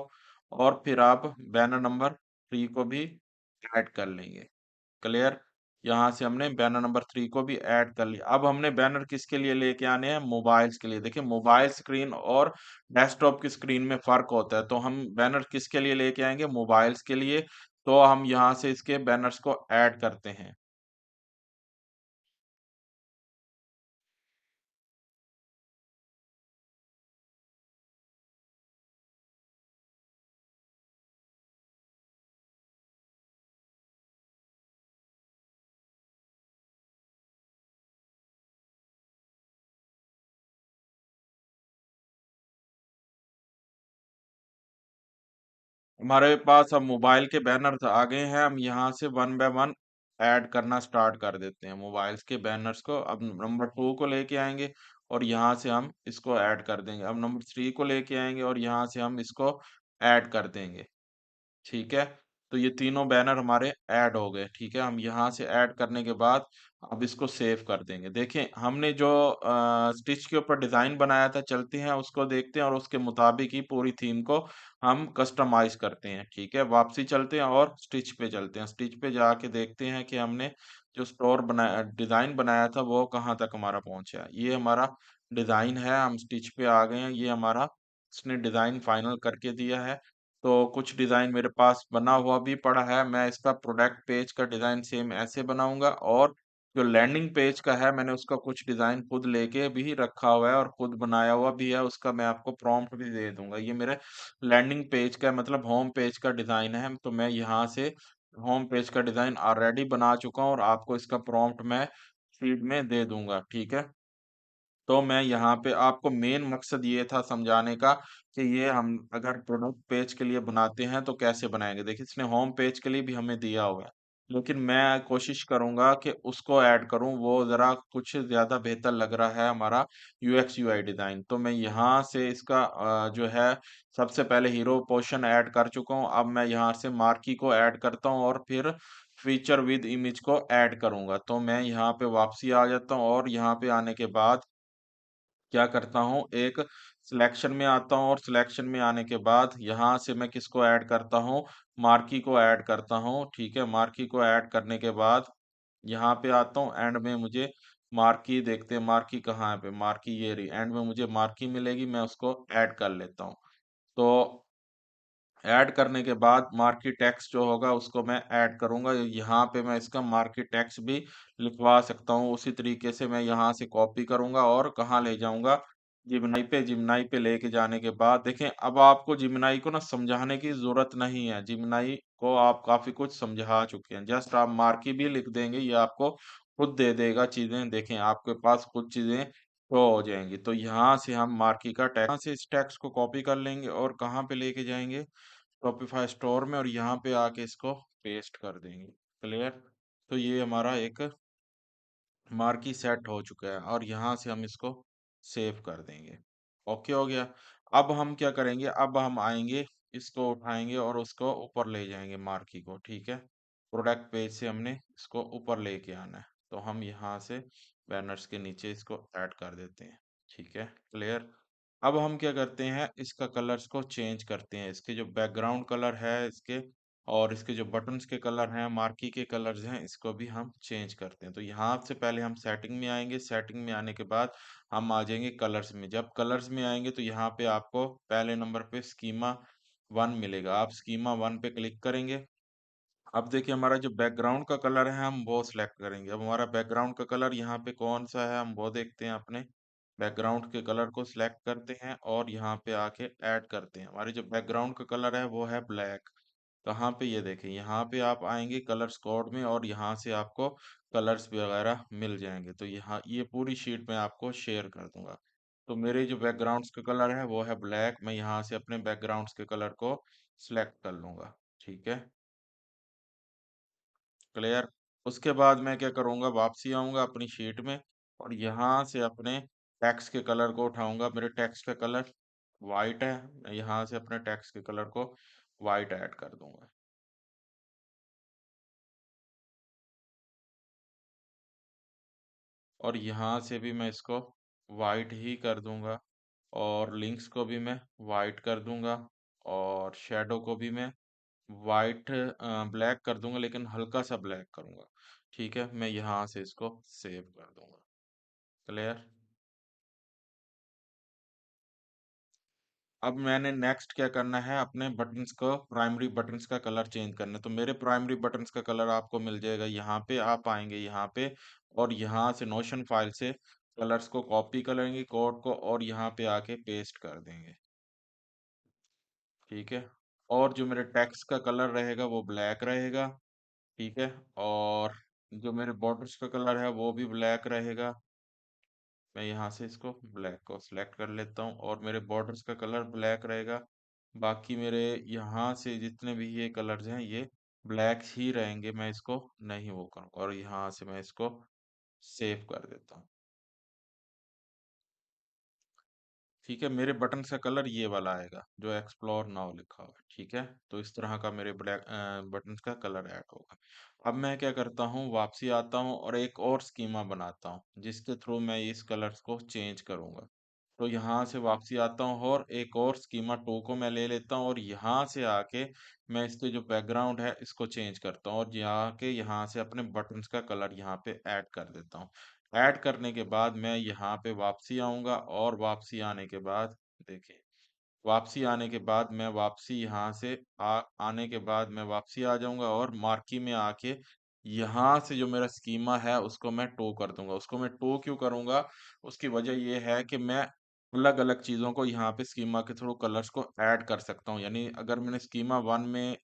और फिर आप बैनर नंबर 3 को भी ऐड कर लेंगे। क्लियर, यहाँ से हमने बैनर नंबर 3 को भी ऐड कर लिया। अब हमने बैनर किसके लिए लेके आने हैं? मोबाइल्स के लिए। देखिए मोबाइल स्क्रीन और डेस्कटॉप की स्क्रीन में फ़र्क होता है, तो हम बैनर किसके लिए लेके आएँगे? मोबाइल्स के लिए। तो हम यहाँ से इसके बैनर्स को ऐड करते हैं। हमारे पास अब मोबाइल के बैनर्स आ गए हैं, हम यहाँ से वन बाय वन ऐड करना स्टार्ट कर देते हैं मोबाइल्स के बैनर्स को। अब नंबर 2 को लेके आएँगे और यहाँ से हम इसको ऐड कर देंगे। अब नंबर 3 को लेके आएँगे और यहाँ से हम इसको ऐड कर देंगे। ठीक है? तो ये तीनों बैनर हमारे ऐड हो गए, ठीक है? हम यहाँ से ऐड करने के बाद अब इसको सेव कर देंगे। देखें, हमने जो स्टिच के ऊपर डिज़ाइन बनाया था, चलते हैं उसको देखते हैं और उसके मुताबिक ही पूरी थीम को हम कस्टमाइज़ करते हैं, ठीक है? वापसी चलते हैं और स्टिच पे चलते हैं। स्टिच पे जाके देखते हैं कि हमने जो स्टोर बनाया डिज़ाइन बनाया था, वो कहाँ तक हमारा पहुँचा है। ये हमारा डिज़ाइन है, हम स्टिच पे आ गए हैं, ये हमारा इसने डिज़ाइन फाइनल करके दिया है। तो कुछ डिज़ाइन मेरे पास बना हुआ भी पड़ा है, मैं इसका प्रोडक्ट पेज का डिज़ाइन सेम ऐसे बनाऊँगा और जो लैंडिंग पेज का है, मैंने उसका कुछ डिज़ाइन खुद लेके भी रखा हुआ है और खुद बनाया हुआ भी है, उसका मैं आपको प्रॉम्प्ट भी दे दूँगा। ये मेरे लैंडिंग पेज का मतलब होम पेज का डिज़ाइन है, तो मैं यहाँ से होम पेज का डिज़ाइन ऑलरेडी बना चुका हूँ और आपको इसका प्रॉम्प्ट मैं फ़ीड में दे दूँगा, ठीक है? तो मैं यहाँ पे आपको मेन मकसद ये था समझाने का कि ये हम अगर प्रोडक्ट पेज के लिए बनाते हैं तो कैसे बनाएँगे। देखिए इसने होम पेज के लिए भी हमें दिया हुआ है। लेकिन मैं कोशिश करूँगा कि उसको ऐड करूँ, वो ज़रा कुछ ज़्यादा बेहतर लग रहा है हमारा यूएक्स यूआई डिज़ाइन। तो मैं यहाँ से इसका जो है सबसे पहले हीरो पोर्शन ऐड कर चुका हूँ। अब मैं यहाँ से मार्की को ऐड करता हूँ और फिर फीचर विद इमेज को ऐड करूँगा। तो मैं यहाँ पे वापसी आ जाता हूँ और यहाँ पे आने के बाद क्या करता हूँ, एक सिलेक्शन में आता हूँ और सिलेक्शन में आने के बाद यहाँ से मैं किसको ऐड करता हूँ, मार्की को ऐड करता हूँ, ठीक है? मार्की को ऐड करने के बाद यहाँ पे आता हूँ, एंड में मुझे मार्की देखते हैं, मार्की कहाँ है पे? मार्की ये रही, एंड में मुझे मार्की मिलेगी, मैं उसको ऐड कर लेता हूँ। तो ऐड करने के बाद मार्की टेक्स्ट जो होगा उसको मैं ऐड करूँगा। यहाँ पे मैं इसका मार्की टेक्स्ट भी लिखवा सकता हूँ। उसी तरीके से मैं यहाँ से कॉपी करूँगा और कहाँ ले जाऊँगा, जिम्नाई पे लेके जाने के बाद देखें अब आपको जिम्नाई को ना समझाने की ज़रूरत नहीं है। जिम्नाई को आप काफ़ी कुछ समझा चुके हैं। जस्ट आप मार्की भी लिख देंगे, ये आपको खुद दे देगा चीज़ें। देखें आपके पास खुद चीज़ें शो हो जाएँगी। तो यहाँ से हम मार्की का टेक्स्ट यहाँ से इस टेक्स्ट को कॉपी कर लेंगे और कहाँ पे लेके जाएँगे? शॉपिफ़ाई स्टोर में और यहाँ पे आके इसको पेस्ट कर देंगे। क्लियर? तो ये हमारा एक मार्की सेट हो चुका है और यहाँ से हम इसको सेव कर देंगे। ओके हो गया। अब हम क्या करेंगे? अब हम आएँगे, इसको उठाएँगे और उसको ऊपर ले जाएँगे मार्की को, ठीक है? प्रोडक्ट पेज से हमने इसको ऊपर लेके आना है। तो हम यहाँ से बैनर्स के नीचे इसको ऐड कर देते हैं। ठीक है? क्लियर? अब हम क्या करते हैं, इसका कलर्स को चेंज करते हैं। इसके जो बैकग्राउंड कलर है इसके और इसके जो बटन्स के कलर हैं, मार्की के कलर्स हैं, इसको भी हम चेंज करते हैं। तो यहाँ से पहले हम सेटिंग में आएँगे, सेटिंग में आने के बाद हम आ जाएँगे कलर्स में। जब कलर्स में आएँगे तो यहाँ पे आपको पहले नंबर पे स्कीमा 1 मिलेगा। आप स्कीमा 1 पे क्लिक करेंगे। अब देखिए हमारा जो बैकग्राउंड का कलर है हम वो सिलेक्ट करेंगे। अब हमारा बैकग्राउंड का कलर यहाँ पे कौन-सा है हम वो देखते हैं अपने बैकग्राउंड के कलर को सिलेक्ट करते हैं और यहाँ पे आके ऐड करते हैं। हमारे जो बैकग्राउंड का कलर है वो है ब्लैक। कहाँ पे? ये देखें यहाँ पे आप आएँगे कलर्स कोड में और यहाँ से आपको कलर्स वगैरह मिल जाएँगे। तो यहाँ ये पूरी शीट मैं आपको शेयर कर दूँगा। तो मेरे जो बैकग्राउंड्स का कलर है वो है ब्लैक। मैं यहाँ से अपने बैकग्राउंड्स के कलर को सिलेक्ट कर लूँगा। ठीक है? क्लियर। उसके बाद मैं क्या करूँगा, वापसी आऊँगा अपनी शीट में और यहाँ से अपने टेक्स्ट के कलर को उठाऊँगा। मेरे टेक्स्ट का कलर वाइट है, मैं यहाँ से अपने टेक्स्ट के कलर को वाइट ऐड कर दूँगा। और यहाँ से भी मैं इसको वाइट ही कर दूँगा और लिंक्स को भी मैं वाइट कर दूँगा और शैडो को भी मैं वाइट ब्लैक कर दूंगा, लेकिन हल्का सा ब्लैक करूंगा। ठीक है, मैं यहाँ से इसको सेव कर दूंगा। क्लियर। अब मैंने नेक्स्ट क्या करना है, अपने बटन्स को, प्राइमरी बटन्स का कलर चेंज करना है। तो मेरे प्राइमरी बटन्स का कलर आपको मिल जाएगा, यहाँ पे आप आएंगे यहाँ पे, और यहाँ से नोशन फाइल से कलर्स को कॉपी करेंगे, कोड को, और यहाँ पे आके पेस्ट कर देंगे। ठीक है। और जो मेरे टेक्स्ट का कलर रहेगा वो ब्लैक रहेगा। ठीक है। और जो मेरे बॉर्डर्स का कलर है वो भी ब्लैक रहेगा। मैं यहाँ से इसको ब्लैक को सिलेक्ट कर लेता हूँ, और मेरे बॉर्डर्स का कलर ब्लैक रहेगा। बाकी मेरे यहाँ से जितने भी ये कलर्स हैं ये ब्लैक ही रहेंगे, मैं इसको नहीं वो करूँगा, और यहाँ से मैं इसको सेव कर देता हूँ। ठीक है, मेरे बटन का कलर ये वाला आएगा जो एक्सप्लोर नाउ लिखा हुआ है। ठीक है, तो इस तरह का मेरे ब्लैक बटन का कलर ऐड होगा। अब मैं क्या करता हूँ, वापसी आता हूँ और एक और स्कीमा बनाता हूँ जिसके थ्रू मैं इस कलर्स को चेंज करूंगा। तो यहाँ से वापसी आता हूँ और एक और स्कीमा 2 को मैं ले लेता हूँ, और यहाँ से आके मैं इसके जो बैकग्राउंड है इसको चेंज करता हूँ, और जाके यहाँ से अपने बटन्स का कलर यहाँ पे ऐड कर देता हूँ। ऐड करने के बाद मैं यहाँ पे वापसी आऊँगा, और वापसी आने के बाद देखिए, वापसी आने के बाद मैं वापसी यहाँ से आने के बाद मैं वापसी आ जाऊँगा, और मार्की में आके यहाँ से जो मेरा स्कीमा है उसको मैं टो कर दूँगा। उसको मैं टो क्यों करूँगा? उसकी वजह ये है कि मैं अलग-अलग चीज़ों को यहाँ पे स्कीमा के थ्रू कलर्स को ऐड कर सकता हूँ। यानी अगर मैंने स्कीमा 1 में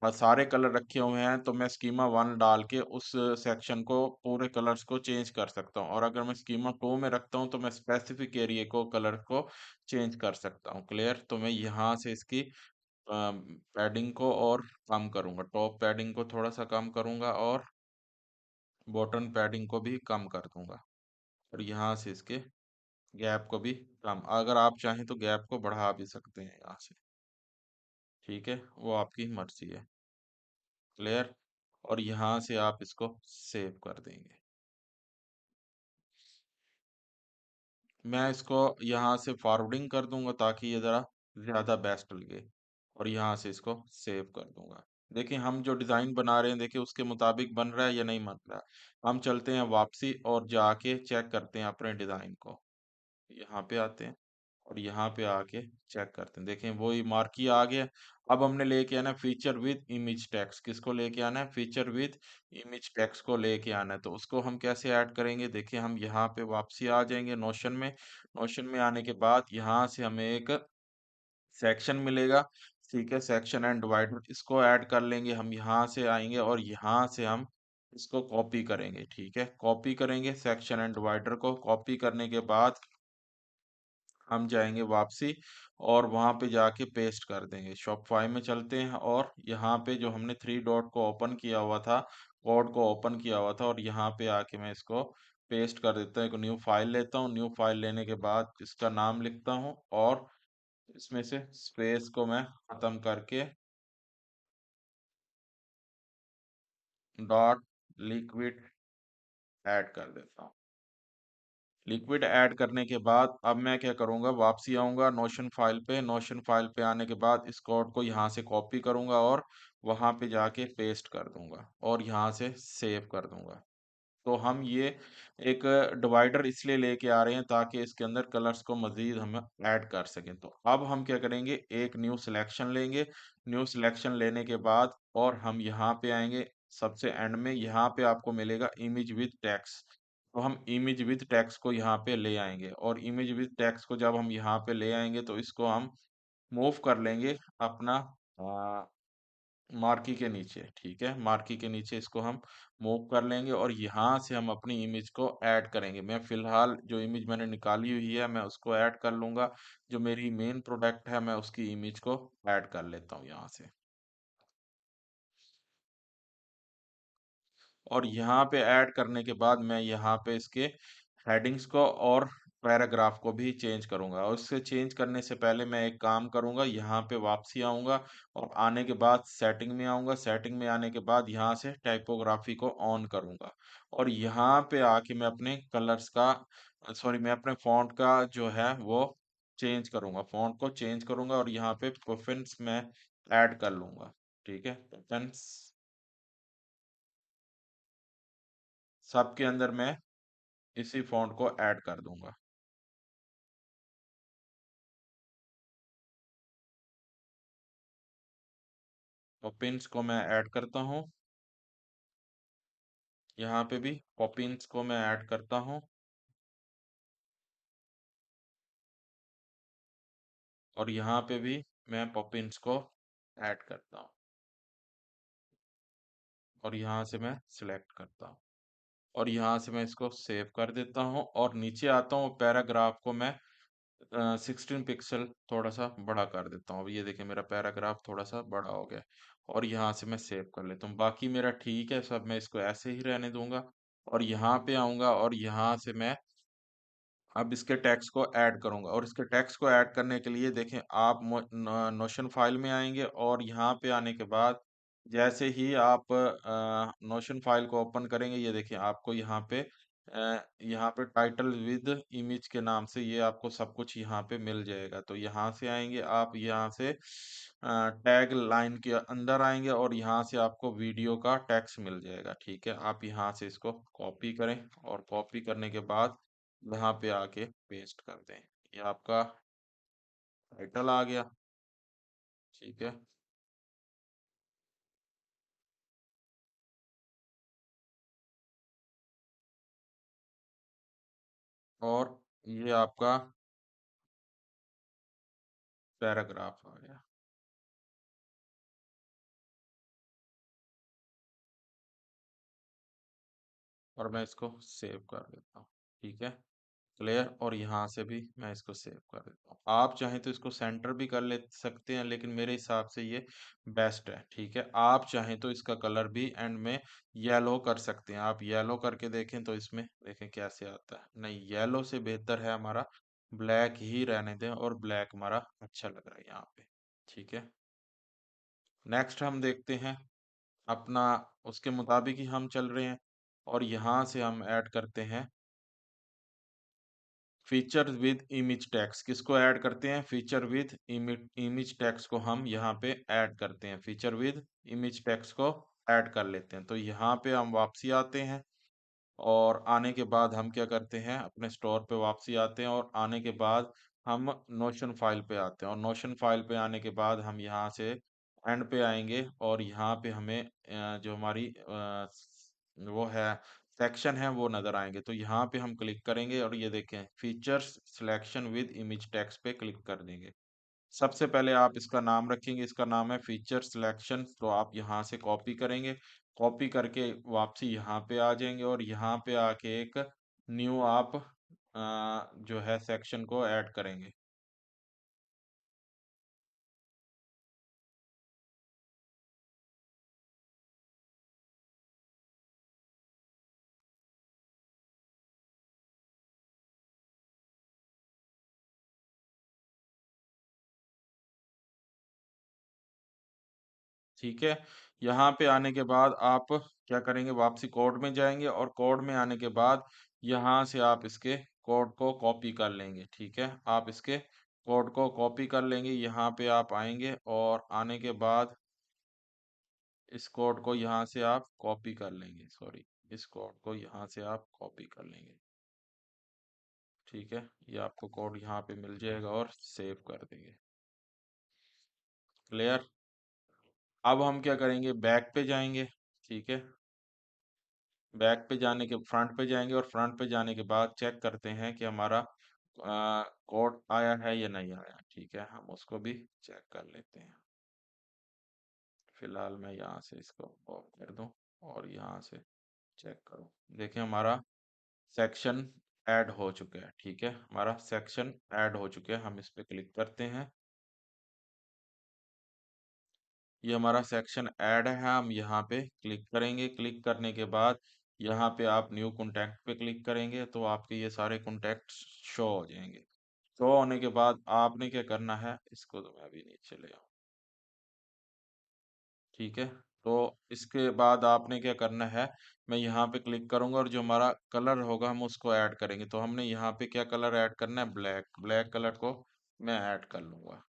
सारे कलर रखे हुए हैं, तो मैं स्कीमा 1 डाल के उस सेक्शन को, पूरे कलर्स को चेंज कर सकता हूँ, और अगर मैं स्कीमा 2 में रखता हूँ तो मैं स्पेसिफिक एरिया को, कलर को चेंज कर सकता हूँ। क्लियर। तो मैं यहाँ से इसकी पैडिंग को और कम करूंगा, टॉप पैडिंग को थोड़ा सा कम करूंगा, और बॉटम पैडिंग को भी कम कर दूंगा, और यहाँ से इसके गैप को भी कम, अगर आप चाहें तो गैप को बढ़ा भी सकते हैं यहाँ से। ठीक है, वो आपकी मर्जी है। क्लियर। और यहाँ से आप इसको सेव कर देंगे। मैं इसको यहाँ से फॉरवर्डिंग कर दूंगा ताकि ये ज़रा ज़्यादा बेस्ट लगे, और यहाँ से इसको सेव कर दूंगा। देखिए, हम जो डिज़ाइन बना रहे हैं, देखिए उसके मुताबिक बन रहा है या नहीं बन रहा है। हम चलते हैं वापसी और जाके चेक करते हैं अपने डिज़ाइन को। यहाँ पे आते हैं, और यहाँ पे आके चेक करते हैं। देखें, वही मार्की आ गया। अब हमने लेके आना है फीचर विद इमेज टेक्स्ट। किसको लेके आना है? फीचर विद इमेज टेक्स्ट को लेके आना है। तो उसको हम कैसे ऐड करेंगे? देखिए, हम यहाँ पे वापसी आ जाएंगे नोशन में। नोशन में आने के बाद यहाँ से हमें एक सेक्शन मिलेगा। ठीक है, सेक्शन एंड डिवाइडर, इसको ऐड कर लेंगे। हम यहाँ से आएंगे और यहाँ से हम इसको कॉपी करेंगे। ठीक है, कॉपी करेंगे सेक्शन एंड डिवाइडर को। कॉपी करने के बाद हम जाएंगे वापसी, और वहां पे जाके पेस्ट कर देंगे। शॉपिफाई में चलते हैं, और यहाँ पे जो हमने थ्री डॉट को ओपन किया हुआ था, कोड को ओपन किया हुआ था, और यहाँ पे आके मैं इसको पेस्ट कर देता हूँ। एक न्यू फाइल लेता हूँ। न्यू फाइल लेने के बाद इसका नाम लिखता हूँ, और इसमें से स्पेस को मैं खत्म करके डॉट लिक्विड ऐड कर देता हूँ। लिक्विड ऐड करने के बाद अब मैं क्या करूंगा, वापसी आऊंगा नोशन फाइल पे। नोशन फाइल पे आने के बाद इस कोड को यहाँ से कॉपी करूंगा, और वहां पे जाके पेस्ट कर दूंगा, और यहाँ से सेव कर दूंगा। तो हम ये एक डिवाइडर इसलिए लेके आ रहे हैं ताकि इसके अंदर कलर्स को मजीद हम ऐड कर सकें। तो अब हम क्या करेंगे, एक न्यू सिलेक्शन लेंगे। न्यू सिलेक्शन लेने के बाद, और हम यहाँ पे आएंगे सबसे एंड में, यहाँ पे आपको मिलेगा इमेज विद टेक्स्ट। तो हम इमेज विद टेक्स्ट को यहाँ पे ले आएंगे, और इमेज विद टेक्स्ट को जब हम यहाँ पे ले आएंगे तो इसको हम मूव कर लेंगे अपना मार्की के नीचे। ठीक है, मार्की के नीचे इसको हम मूव कर लेंगे, और यहाँ से हम अपनी इमेज को ऐड करेंगे। मैं फिलहाल जो इमेज मैंने निकाली हुई है मैं उसको ऐड कर लूंगा। जो मेरी मेन प्रोडक्ट है मैं उसकी इमेज को ऐड कर लेता हूँ यहाँ से। और यहाँ पे ऐड करने के बाद मैं यहाँ पे इसके हेडिंग्स को और पैराग्राफ को भी चेंज करूंगा, और इससे चेंज करने से पहले मैं एक काम करूंगा, यहाँ पे वापसी आऊंगा, और आने के बाद सेटिंग में आऊंगा। सेटिंग में आने के बाद यहाँ से टाइपोग्राफी को ऑन करूंगा, और यहाँ पे आके मैं अपने कलर्स का, सॉरी, मैं अपने फॉन्ट का जो है वो चेंज करूंगा। फॉन्ट को चेंज करूंगा, और यहाँ पे प्रेफरेंस में ऐड कर लूंगा। ठीक है, पेंस सब के अंदर मैं इसी फॉन्ट को ऐड कर दूंगा। पॉपिंस को मैं ऐड करता हूँ, यहाँ पे भी पॉपिंस को मैं ऐड करता हूँ, और यहाँ पे भी मैं पॉपिंस को ऐड करता हूँ, और यहाँ से मैं सिलेक्ट करता हूँ, और यहाँ से मैं इसको सेव कर देता हूँ, और नीचे आता हूँ, पैराग्राफ को मैं 16 पिक्सल थोड़ा सा बड़ा कर देता हूँ। अब ये देखिए मेरा पैराग्राफ थोड़ा सा बड़ा हो गया, और यहाँ से मैं सेव कर लेता हूँ। बाकी मेरा ठीक है सब, मैं इसको ऐसे ही रहने दूंगा, और यहाँ पे आऊंगा, और यहाँ से मैं अब इसके टैक्स को ऐड करूंगा। और इसके टैक्स को ऐड करने के लिए देखें, आप नोशन फाइल में आएंगे, और यहाँ पे आने के बाद जैसे ही आप नोशन फाइल को ओपन करेंगे, ये देखिए आपको यहाँ पे टाइटल विद इमेज के नाम से ये आपको सब कुछ यहाँ पे मिल जाएगा। तो यहाँ से आएंगे आप, यहाँ से टैग लाइन के अंदर आएंगे, और यहाँ से आपको वीडियो का टैक्स मिल जाएगा। ठीक है, आप यहाँ से इसको कॉपी करें, और कॉपी करने के बाद यहाँ पे आके पेस्ट कर दें। ये आपका टाइटल आ गया। ठीक है, और ये आपका पैराग्राफ आ गया, और मैं इसको सेव कर देता हूँ। ठीक है, क्लियर। और यहाँ से भी मैं इसको सेव कर देता हूँ। आप चाहें तो इसको सेंटर भी कर ले सकते हैं, लेकिन मेरे हिसाब से ये बेस्ट है। ठीक है, आप चाहें तो इसका कलर भी एंड में येलो कर सकते हैं। आप येलो करके देखें तो इसमें देखें कैसे आता है। नहीं, येलो से बेहतर है हमारा ब्लैक ही रहने दें, और ब्लैक हमारा अच्छा लग रहा है यहाँ पे। ठीक है, नेक्स्ट हम देखते हैं अपना, उसके मुताबिक ही हम चल रहे हैं, और यहाँ से हम ऐड करते हैं फीचर विद इमेज टैग्स। किसको ऐड करते हैं? फीचर विद इमेज टैग्स को हम यहाँ पे ऐड करते हैं। फीचर विद इमेज टैग्स को ऐड कर लेते हैं। तो यहाँ पे हम वापसी आते हैं, और आने के बाद हम क्या करते हैं, अपने स्टोर पे वापसी आते हैं, और आने के बाद हम नोशन फाइल पे आते हैं, और नोशन फाइल पे आने के बाद हम यहाँ से एंड पे आएंगे, और यहाँ पे हमें जो हमारी वो है सेक्शन है वो नजर आएंगे। तो यहाँ पे हम क्लिक करेंगे, और ये देखें features selection with image text पे क्लिक कर देंगे। सबसे पहले आप इसका नाम रखेंगे, इसका नाम है फीचर सिलेक्शन। तो आप यहाँ से कॉपी करेंगे, कॉपी करके वापसी यहाँ पे आ जाएंगे, और यहाँ पे आके एक न्यू आप जो है सेक्शन को ऐड करेंगे। ठीक है, यहाँ पे आने के बाद आप क्या करेंगे, वापसी कोड में जाएंगे, और कोड में आने के बाद यहाँ से आप इसके कोड को कॉपी कर लेंगे। ठीक है, आप इसके कोड को कॉपी कर लेंगे, यहाँ पे आप आएंगे, और आने के बाद इस कोड को यहाँ से आप कॉपी कर लेंगे, सॉरी, इस कोड को यहाँ से आप कॉपी कर लेंगे। ठीक है, ये आपको कोड यहाँ पे मिल जाएगा, और सेव कर देंगे। क्लियर। अब हम क्या करेंगे, बैक पे जाएंगे। ठीक है, बैक पे जाने के फ्रंट पे जाएंगे, और फ्रंट पे जाने के बाद चेक करते हैं कि हमारा कोड आया है या नहीं आया। ठीक है, हम उसको भी चेक कर लेते हैं। फिलहाल मैं यहाँ से इसको ऑफ कर दूं, और यहाँ से चेक करूं। देखिए हमारा सेक्शन ऐड हो चुका है। ठीक है, हमारा सेक्शन ऐड हो चुके हैं। हम इस पे क्लिक करते हैं, ये हमारा सेक्शन ऐड है। हम यहाँ पे क्लिक करेंगे, क्लिक करने के बाद यहाँ पे आप न्यू कॉन्टैक्ट पे क्लिक करेंगे, तो आपके ये सारे कॉन्टैक्ट शो हो जाएंगे। शो होने के बाद आपने क्या करना है, इसको तो मैं अभी नीचे ले आऊँ। ठीक है, तो इसके बाद आपने क्या करना है, मैं यहाँ पे क्लिक करूंगा, और जो हमारा कलर होगा हम उसको ऐड करेंगे। तो हमने यहाँ पे क्या कलर ऐड करना है, ब्लैक। ब्लैक कलर को मैं ऐड कर लूंगा।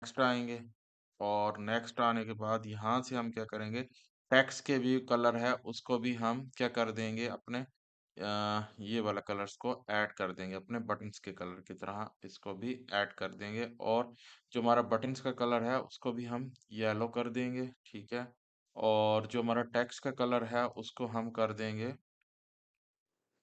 नेक्स्ट आएंगे, और नेक्स्ट आने के बाद यहाँ से हम क्या करेंगे, टेक्स्ट के भी कलर है उसको भी हम क्या कर देंगे, अपने ये वाला कलर्स को ऐड कर देंगे, अपने बटन्स के कलर की तरह इसको भी ऐड कर देंगे। और जो हमारा बटन्स का कलर है उसको भी हम येलो कर देंगे, ठीक है। और जो हमारा टेक्स्ट का कलर है उसको हम कर देंगे,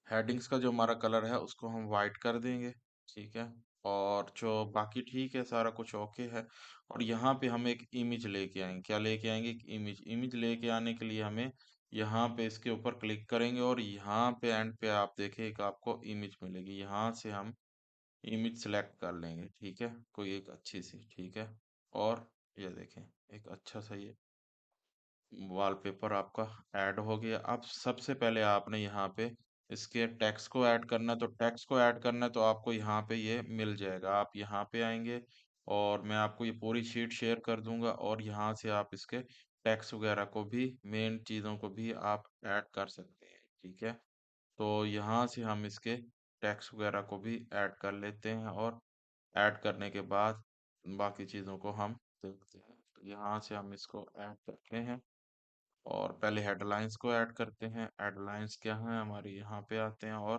हेडिंग्स का जो हमारा कलर है उसको हम वाइट कर देंगे, ठीक है। और जो बाकी ठीक है, सारा कुछ ओके है। और यहाँ पे हम एक इमेज लेके आएंगे, क्या लेके आएंगे, एक इमेज। इमेज लेके आने के लिए हमें यहाँ पे इसके ऊपर क्लिक करेंगे, और यहाँ पे एंड पे आप देखिए एक आपको इमेज मिलेगी, यहाँ से हम इमेज सेलेक्ट कर लेंगे, ठीक है, कोई एक अच्छी सी, ठीक है। और ये देखें, एक अच्छा सा ये वॉलपेपर आपका ऐड हो गया। अब सबसे पहले आपने यहाँ पे इसके टेक्स्ट को ऐड करना है, तो टेक्स्ट को ऐड करना है तो आपको यहाँ पे ये मिल जाएगा, आप यहाँ पे आएंगे और मैं आपको ये पूरी शीट शेयर कर दूंगा, और यहाँ से आप इसके टेक्स्ट वगैरह को भी, मेन चीज़ों को भी आप ऐड कर सकते हैं, ठीक है। तो यहाँ से हम इसके टेक्स्ट वगैरह को भी ऐड कर लेते हैं, और ऐड करने के बाद बाकी चीज़ों को हम देखते हैं। तो यहाँ से हम इसको ऐड करते हैं, और पहले हेडलाइंस को ऐड करते हैं। हेडलाइंस क्या है हमारी, यहाँ पे आते हैं और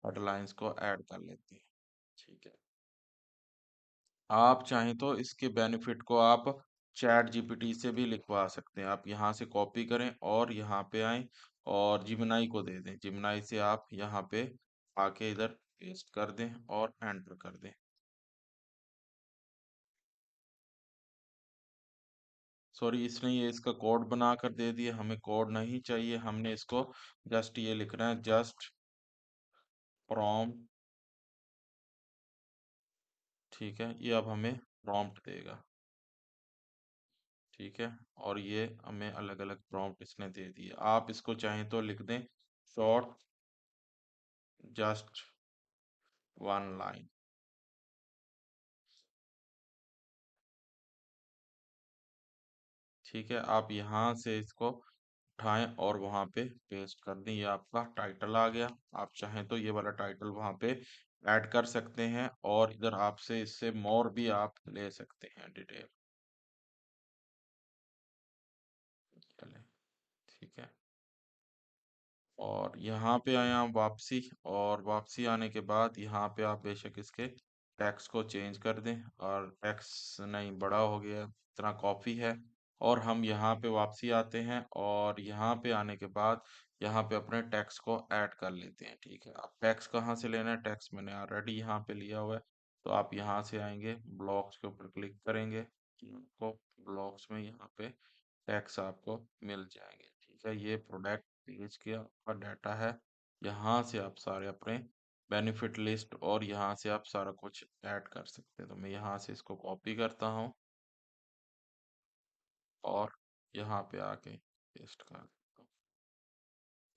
हेडलाइंस को ऐड कर लेते हैं, ठीक है। आप चाहें तो इसके बेनिफिट को आप चैट जीपीटी से भी लिखवा सकते हैं। आप यहाँ से कॉपी करें और यहाँ पे आएं और जिमनाई को दे दें, जिमनाई से आप यहाँ पे आके इधर पेस्ट कर दें और एंटर कर दें। सॉरी, इसने ये इसका कोड बना कर दे दिया, हमें कोड नहीं चाहिए, हमने इसको जस्ट ये लिखना है, जस्ट प्रॉम्प्ट, ठीक है। ये अब हमें प्रॉम्प्ट देगा, ठीक है। और ये हमें अलग अलग प्रॉम्प्ट इसने दे दिए, आप इसको चाहें तो लिख दें, शॉर्ट जस्ट वन लाइन, ठीक है। आप यहाँ से इसको उठाएं और वहां पे पेस्ट कर दें, ये आपका टाइटल आ गया। आप चाहें तो ये वाला टाइटल वहां पे ऐड कर सकते हैं, और इधर आपसे इससे मोर भी आप ले सकते हैं डिटेल, चलें, ठीक है। और यहाँ पे आए आप वापसी, और वापसी आने के बाद यहाँ पे आप बेशक इसके टैक्स को चेंज कर दें, और टैक्स नहीं बड़ा हो गया, इतना कॉपी है। और हम यहाँ पे वापसी आते हैं, और यहाँ पे आने के बाद यहाँ पे अपने टैक्स को ऐड कर लेते हैं, ठीक है। अब टैक्स कहाँ से लेना है, टैक्स मैंने ऑलरेडी यहाँ पे लिया हुआ है, तो आप यहाँ से आएंगे, ब्लॉक्स के ऊपर क्लिक करेंगे, आपको ब्लॉक्स में यहाँ पे टैक्स आपको मिल जाएंगे, ठीक है। ये प्रोडक्ट पेज के आपका डाटा है, यहाँ से आप सारे अपने बेनिफिट लिस्ट, और यहाँ से आप सारा कुछ ऐड कर सकते हैं। तो मैं यहाँ से इसको कॉपी करता हूँ और यहाँ पे आके पेस्ट कर देता हूँ,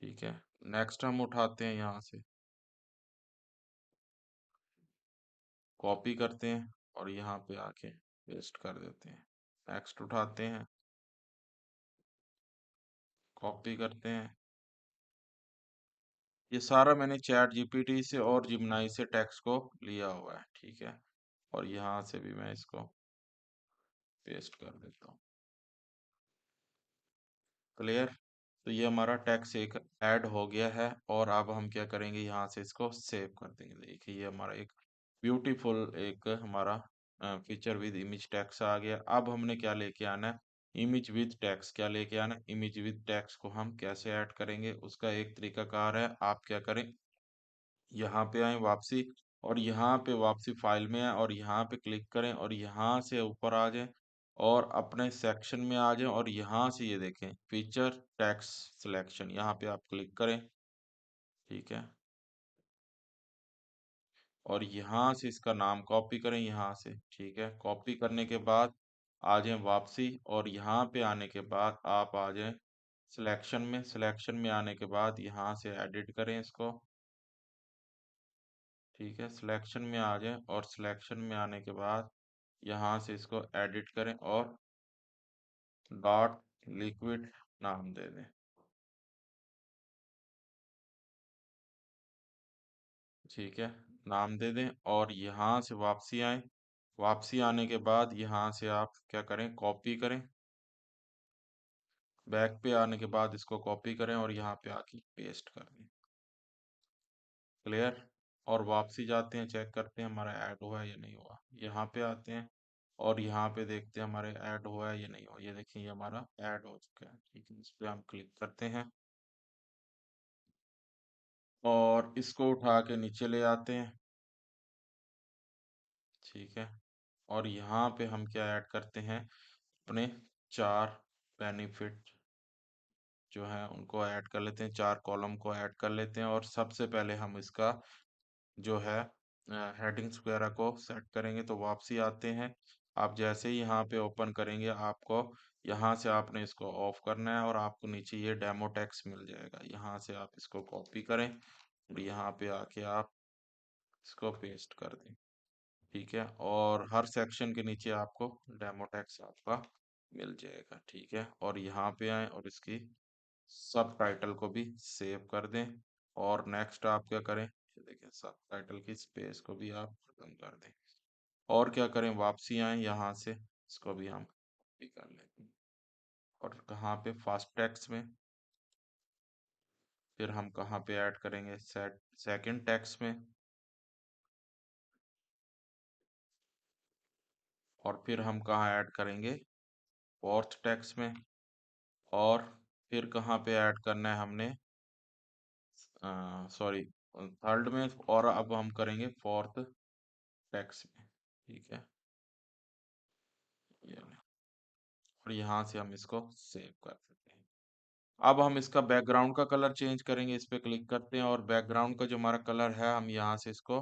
ठीक है। नेक्स्ट हम उठाते हैं, यहाँ से कॉपी करते हैं और यहाँ पे आके पेस्ट कर देते हैं। नेक्स्ट उठाते हैं, कॉपी करते हैं, ये सारा मैंने चैट जीपीटी से और जिमनाई से टेक्स्ट को लिया हुआ है, ठीक है। और यहाँ से भी मैं इसको पेस्ट कर देता हूँ, क्लियर। तो ये हमारा टेक्स्ट एक ऐड हो गया है, और अब हम क्या करेंगे, यहाँ से इसको सेव कर देंगे। देखिए ये हमारा एक ब्यूटीफुल एक हमारा फीचर विद इमेज टेक्स्ट आ गया। अब हमने क्या लेके आना है, इमेज विद टेक्स्ट, क्या लेके आना है, इमेज विद टेक्स्ट को हम कैसे ऐड करेंगे, उसका एक तरीकाकार है। आप क्या करें, यहाँ पे आए वापसी, और यहाँ पे वापसी फाइल में आए, और यहाँ पे क्लिक करें, और यहाँ से ऊपर आ जाएं, और अपने सेक्शन में आ जाएं, और यहाँ से ये देखें फीचर टेक्स्ट सिलेक्शन, यहाँ पे आप क्लिक करें, ठीक है। और यहाँ से इसका नाम कॉपी करें, यहाँ से, ठीक है। कॉपी करने के बाद आ जाएं वापसी, और यहाँ पे आने के बाद आप आ जाएं सिलेक्शन में, सिलेक्शन में आने के बाद यहाँ से एडिट करें इसको, ठीक है। सिलेक्शन में आ जाएं, और सिलेक्शन में आने के बाद यहाँ से इसको एडिट करें और डॉट लिक्विड नाम दे दें, ठीक है, नाम दे दें। और यहाँ से वापसी आए, वापसी आने के बाद यहाँ से आप क्या करें, कॉपी करें, बैक पे आने के बाद इसको कॉपी करें और यहाँ पे आके पेस्ट कर दें। क्लियर। और वापसी जाते हैं, चेक करते हैं हमारा ऐड हुआ है या नहीं हुआ। यहाँ पे आते हैं और यहाँ पे देखते हैं हमारे ऐड हुआ है या नहीं हुआ। ये देखिए, ये हमारा ऐड हो चुका है। ठीक है, इस पे हम क्लिक करते हैं और इसको उठा के नीचे ले आते हैं। ठीक है, और यहाँ पे हम क्या ऐड करते हैं, अपने 4 बेनिफिट जो है उनको ऐड कर लेते हैं, 4 कॉलम को ऐड कर लेते हैं। और सबसे पहले हम इसका जो है हेडिंग्स वगैरह को सेट करेंगे। तो वापसी आते हैं, आप जैसे ही यहाँ पे ओपन करेंगे, आपको यहाँ से आपने इसको ऑफ करना है और आपको नीचे ये डेमो टेक्स्ट मिल जाएगा। यहाँ से आप इसको कॉपी करें और यहाँ पे आके आप इसको पेस्ट कर दें। ठीक है, और हर सेक्शन के नीचे आपको डेमो टेक्स्ट आपका मिल जाएगा। ठीक है, और यहाँ पे आए और इसकी सब टाइटल को भी सेव कर दें। और नेक्स्ट आप क्या करें, ये देखें, सब टाइटल की स्पेस को भी आप खत्म कर दें। और क्या करें, वापसी आए यहाँ से, इसको भी हम कॉपी कर लेते हैं और कहाँ पे, फास्ट टेक्स्ट में। फिर हम कहाँ पे ऐड करेंगे, सेकंड टेक्स्ट में। और फिर हम कहाँ ऐड करेंगे, फोर्थ टेक्स्ट में। और फिर कहाँ पे ऐड करना है हमने, सॉरी, थर्ड में। और अब हम करेंगे फोर्थ टेक्स्ट में। ठीक है, ये ले। और यहाँ से हम इसको सेव कर देते हैं। अब हम इसका बैकग्राउंड का कलर चेंज करेंगे, इस पे क्लिक करते हैं और बैकग्राउंड का जो हमारा कलर है, हम यहाँ से इसको,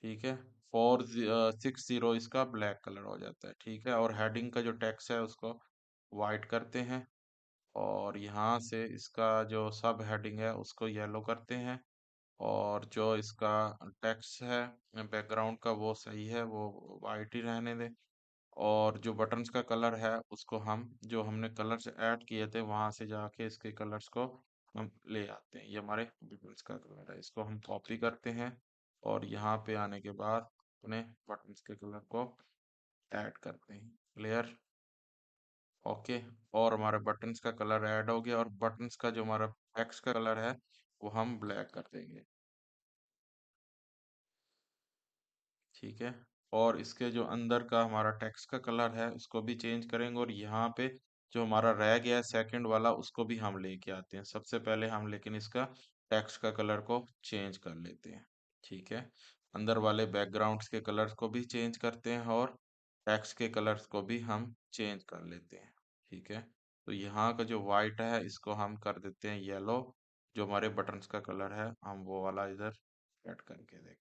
ठीक है, 460 इसका ब्लैक कलर हो जाता है। ठीक है, और हेडिंग का जो टेक्स्ट है उसको वाइट करते हैं और यहाँ से इसका जो सब हेडिंग है उसको येलो करते हैं। और जो इसका टेक्स्ट है बैकग्राउंड का, वो सही है, वो वाइट ही रहने दें। और जो बटन्स का कलर है उसको हम, जो हमने कलर्स ऐड किए थे वहां से जाके इसके कलर्स को हम ले आते हैं। ये हमारे बटन्स का कलर है, इसको हम कॉपी करते हैं और यहाँ पे आने के बाद अपने बटन्स के कलर को ऐड करते हैं। क्लियर। ओके, और हमारा बटन्स का कलर ऐड हो गया और बटन्स का जो हमारा टेक्स्ट का कलर है वो हम ब्लैक कर देंगे। ठीक है, और इसके जो अंदर का हमारा टेक्स्ट का कलर है उसको भी चेंज करेंगे। और यहाँ पे जो हमारा रह गया है सेकंड वाला, उसको भी हम लेके आते हैं। सबसे पहले हम लेकिन इसका टेक्स्ट का कलर को चेंज कर लेते हैं। ठीक है, अंदर वाले बैकग्राउंड्स के कलर्स को भी चेंज करते हैं और टेक्स्ट के कलर्स को भी हम चेंज कर लेते हैं। ठीक है, तो यहाँ का जो वाइट है इसको हम कर देते हैं येलो। जो हमारे बटन्स का कलर है हम वो वाला इधर ऐड करके देखें।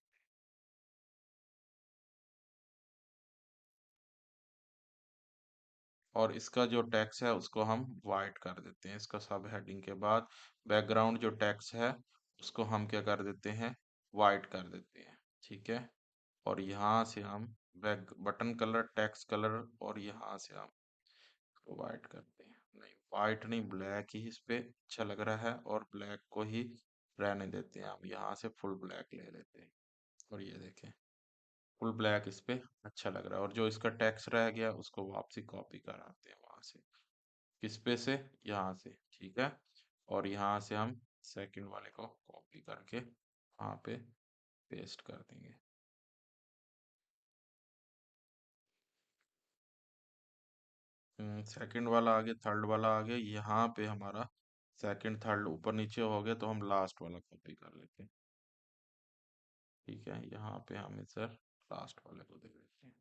और इसका जो टैक्स है उसको हम वाइट कर देते हैं। इसका सब हेडिंग के बाद बैकग्राउंड जो टैक्स है उसको हम क्या कर देते हैं, वाइट कर देते हैं। ठीक है, और यहाँ से हम back button colour, text colour, और यहाँ से हम वाइट करते हैं। नहीं, वाइट नहीं, ब्लैक ही इस पे अच्छा लग रहा है और ब्लैक को ही रहने देते हैं। हम यहाँ से फुल ब्लैक ले लेते हैं और ये देखें, फुल ब्लैक इस पे अच्छा लग रहा है। और जो इसका टेक्स्ट रह गया उसको वापसी कॉपी कराते हैं वहां से, किस पे से, यहाँ से। ठीक है, और यहाँ से हम सेकंड वाले को कॉपी करके वहाँ पे पेस्ट कर देंगे। सेकंड वाला आ गया, थर्ड वाला आ गया। यहाँ पे हमारा सेकंड थर्ड ऊपर नीचे हो गया, तो हम लास्ट वाला कॉपी कर लेते हैं। ठीक है, यहाँ पे हम इधर लास्ट वाले को दे देते हैं।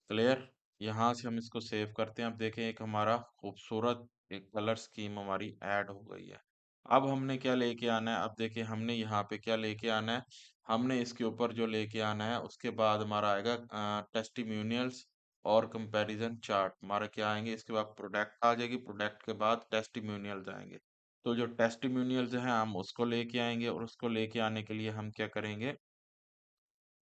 क्लियर। यहाँ से हम इसको सेव करते हैं। अब देखें, एक हमारा खूबसूरत एक कलर स्कीम हमारी ऐड हो गई है। अब हमने क्या लेके आना है, अब देखिए हमने यहाँ पे क्या लेके आना है। हमने इसके ऊपर जो लेके आना है उसके बाद हमारा आएगा टेस्टिम्यूनियल्स और कंपैरिजन चार्ट हमारा क्या आएंगे। इसके बाद प्रोडक्ट आ जाएगी, प्रोडक्ट के बाद टेस्टिम्यूनियल्स आएंगे। तो जो टेस्टिम्यूनियल्स हैं हम उसको लेके आएंगे और उसको लेके आने के लिए हम क्या करेंगे,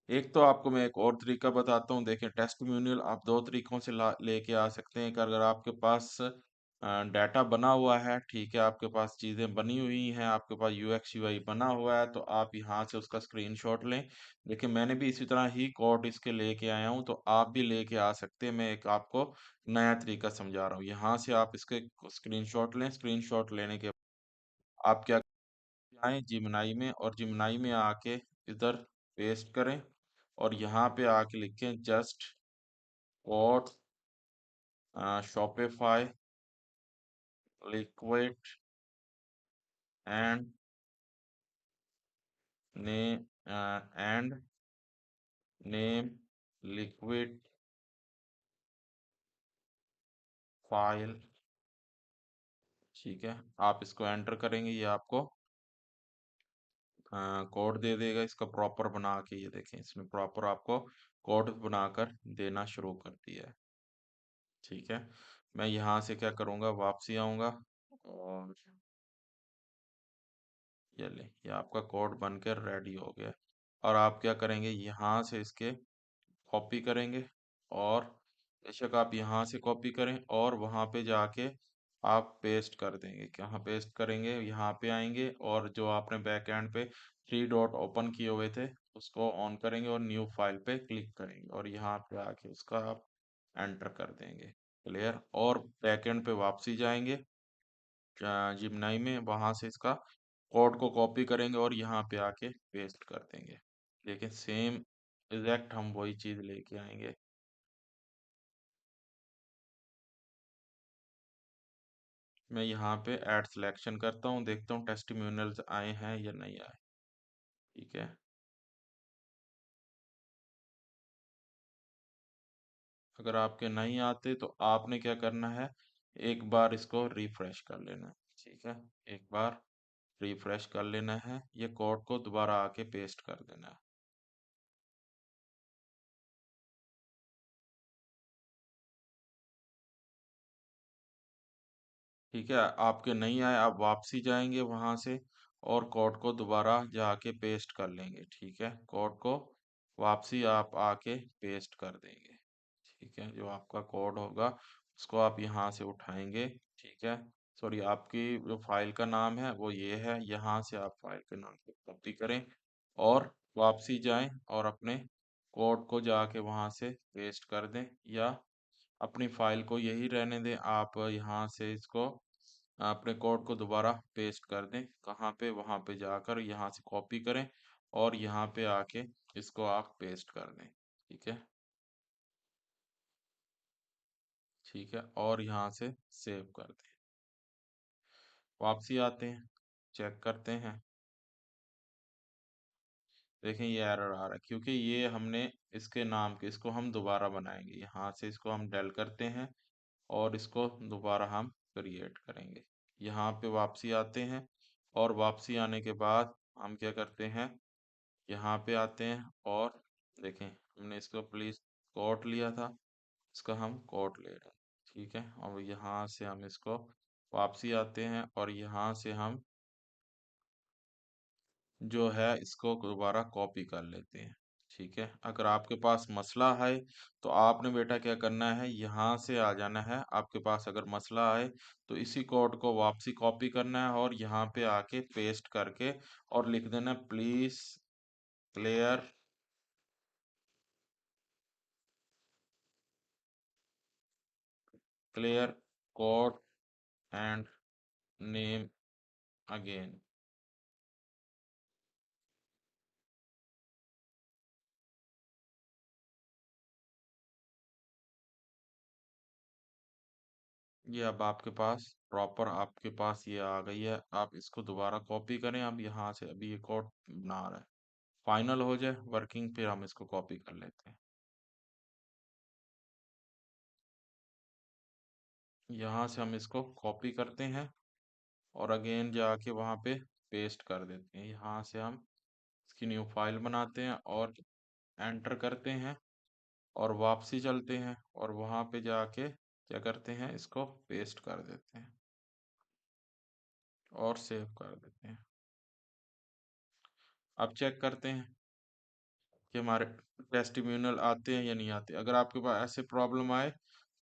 एक तो आपको मैं एक और तरीका बताता हूँ। देखिए, टेस्टिमोनियल आप दो तरीकों से लेके आ सकते हैं। कि अगर आपके पास डाटा बना हुआ है, ठीक है, आपके पास चीज़ें बनी हुई हैं, आपके पास यूएक्स यूआई बना हुआ है, तो आप यहाँ से उसका स्क्रीनशॉट लें। देखिए मैंने भी इसी तरह ही कोड इसके लेके आया हूँ, तो आप भी लेके आ सकते हैं। मैं एक आपको नया तरीका समझा रहा हूँ। यहाँ से आप इसके स्क्रीनशॉट लें। स्क्रीनशॉट लेने के बाद आप क्या आए जिमनाई में, और जिमनाई में आके इधर पेस्ट करें, और यहाँ पे आके लिखें just code Shopify liquid and name and name liquid file. ठीक है, आप इसको एंटर करेंगे, ये आपको कोड दे देगा इसका प्रॉपर बना के। ये देखें, इसने प्रॉपर आपको कोड बनाकर देना शुरू कर दिया है। ठीक है, मैं यहाँ से क्या करूँगा, वापसी आऊँगा, और ये ले, ये आपका कोड बनकर रेडी हो गया। और आप क्या करेंगे, यहाँ से इसके कॉपी करेंगे, और बेशक आप यहाँ से कॉपी करें और वहाँ पे जाके आप पेस्ट कर देंगे। कहाँ पेस्ट करेंगे, यहाँ पे आएंगे, और जो आपने बैक एंड पे थ्री डॉट ओपन किए हुए थे उसको ऑन करेंगे, और न्यू फाइल पे क्लिक करेंगे, और यहाँ पे आके उसका आप एंटर कर देंगे। क्लियर। और बैक एंड पे वापसी जाएंगे जिमनाई में, वहां से इसका कोड को कॉपी करेंगे और यहाँ पे आके पेस्ट कर देंगे। लेकिन सेम एग्जैक्ट हम वही चीज लेके आएंगे। मैं यहाँ पे ऐड सिलेक्शन करता हूँ, देखता हूँ टेस्टिमोनियल्स आए हैं या नहीं आए। ठीक है, अगर आपके नहीं आते तो आपने क्या करना है, एक बार इसको रिफ्रेश कर लेना है। ठीक है, एक बार रिफ्रेश कर लेना है, ये कोड को दोबारा आके पेस्ट कर देना है। ठीक है, आपके नहीं आए, आप वापसी जाएंगे वहां से, और कोड को दोबारा जाके पेस्ट कर लेंगे। ठीक है, कोड को वापसी आप आके पेस्ट कर देंगे। ठीक है, जो आपका कोड होगा उसको आप यहाँ से उठाएंगे। ठीक है, सॉरी, आपकी जो फाइल का नाम है वो ये है, यहाँ से आप फाइल के नाम को कॉपी करें, और वापसी जाएं, और अपने कोड को जाके वहां से पेस्ट कर दें, या अपनी फाइल को यही रहने दें। आप यहाँ से इसको अपने कोड को दोबारा पेस्ट कर दें, कहाँ पे, वहां पे जाकर यहाँ से कॉपी करें, और यहाँ पे आके इसको आप पेस्ट कर दें। ठीक है, ठीक है, और यहाँ से सेव कर दें। वापसी आते हैं, चेक करते हैं। देखें ये एरर आ रहा है, क्योंकि ये हमने इसके नाम के, इसको हम दोबारा बनाएंगे। यहाँ से इसको हम डेल करते हैं, और इसको दोबारा हम क्रिएट करेंगे। यहाँ पे वापसी आते हैं, और वापसी आने के बाद हम क्या करते हैं, यहाँ पे आते हैं, और देखें हमने इसको प्लीज कोट लिया था, इसका हम कोट ले रहे हैं। ठीक है, और यहाँ से हम इसको वापसी आते हैं, और यहाँ से हम जो है इसको दोबारा कॉपी कर लेते हैं। ठीक है, अगर आपके पास मसला है तो आपने बेटा क्या करना है, यहाँ से आ जाना है। आपके पास अगर मसला है तो इसी कोड को वापसी कॉपी करना है, और यहाँ पे आके पेस्ट करके और लिख देना please clear clear code and name again. ये अब आपके पास प्रॉपर आपके पास ये आ गई है। आप इसको दोबारा कॉपी करें, अब यहाँ से अभी ये कोड बना रहा है, फाइनल हो जाए वर्किंग, फिर हम इसको कॉपी कर लेते हैं। यहाँ से हम इसको कॉपी करते हैं, और अगेन जाके वहाँ पे पेस्ट कर देते हैं। यहाँ से हम इसकी न्यू फाइल बनाते हैं, और एंटर करते हैं, और वापसी चलते हैं, और वहाँ पे जाके क्या करते हैं, इसको पेस्ट कर देते हैं, और सेव कर देते हैं। अब चेक करते हैं कि हमारे टेस्टिमोनियल आते हैं या नहीं आते। अगर आपके पास ऐसे प्रॉब्लम आए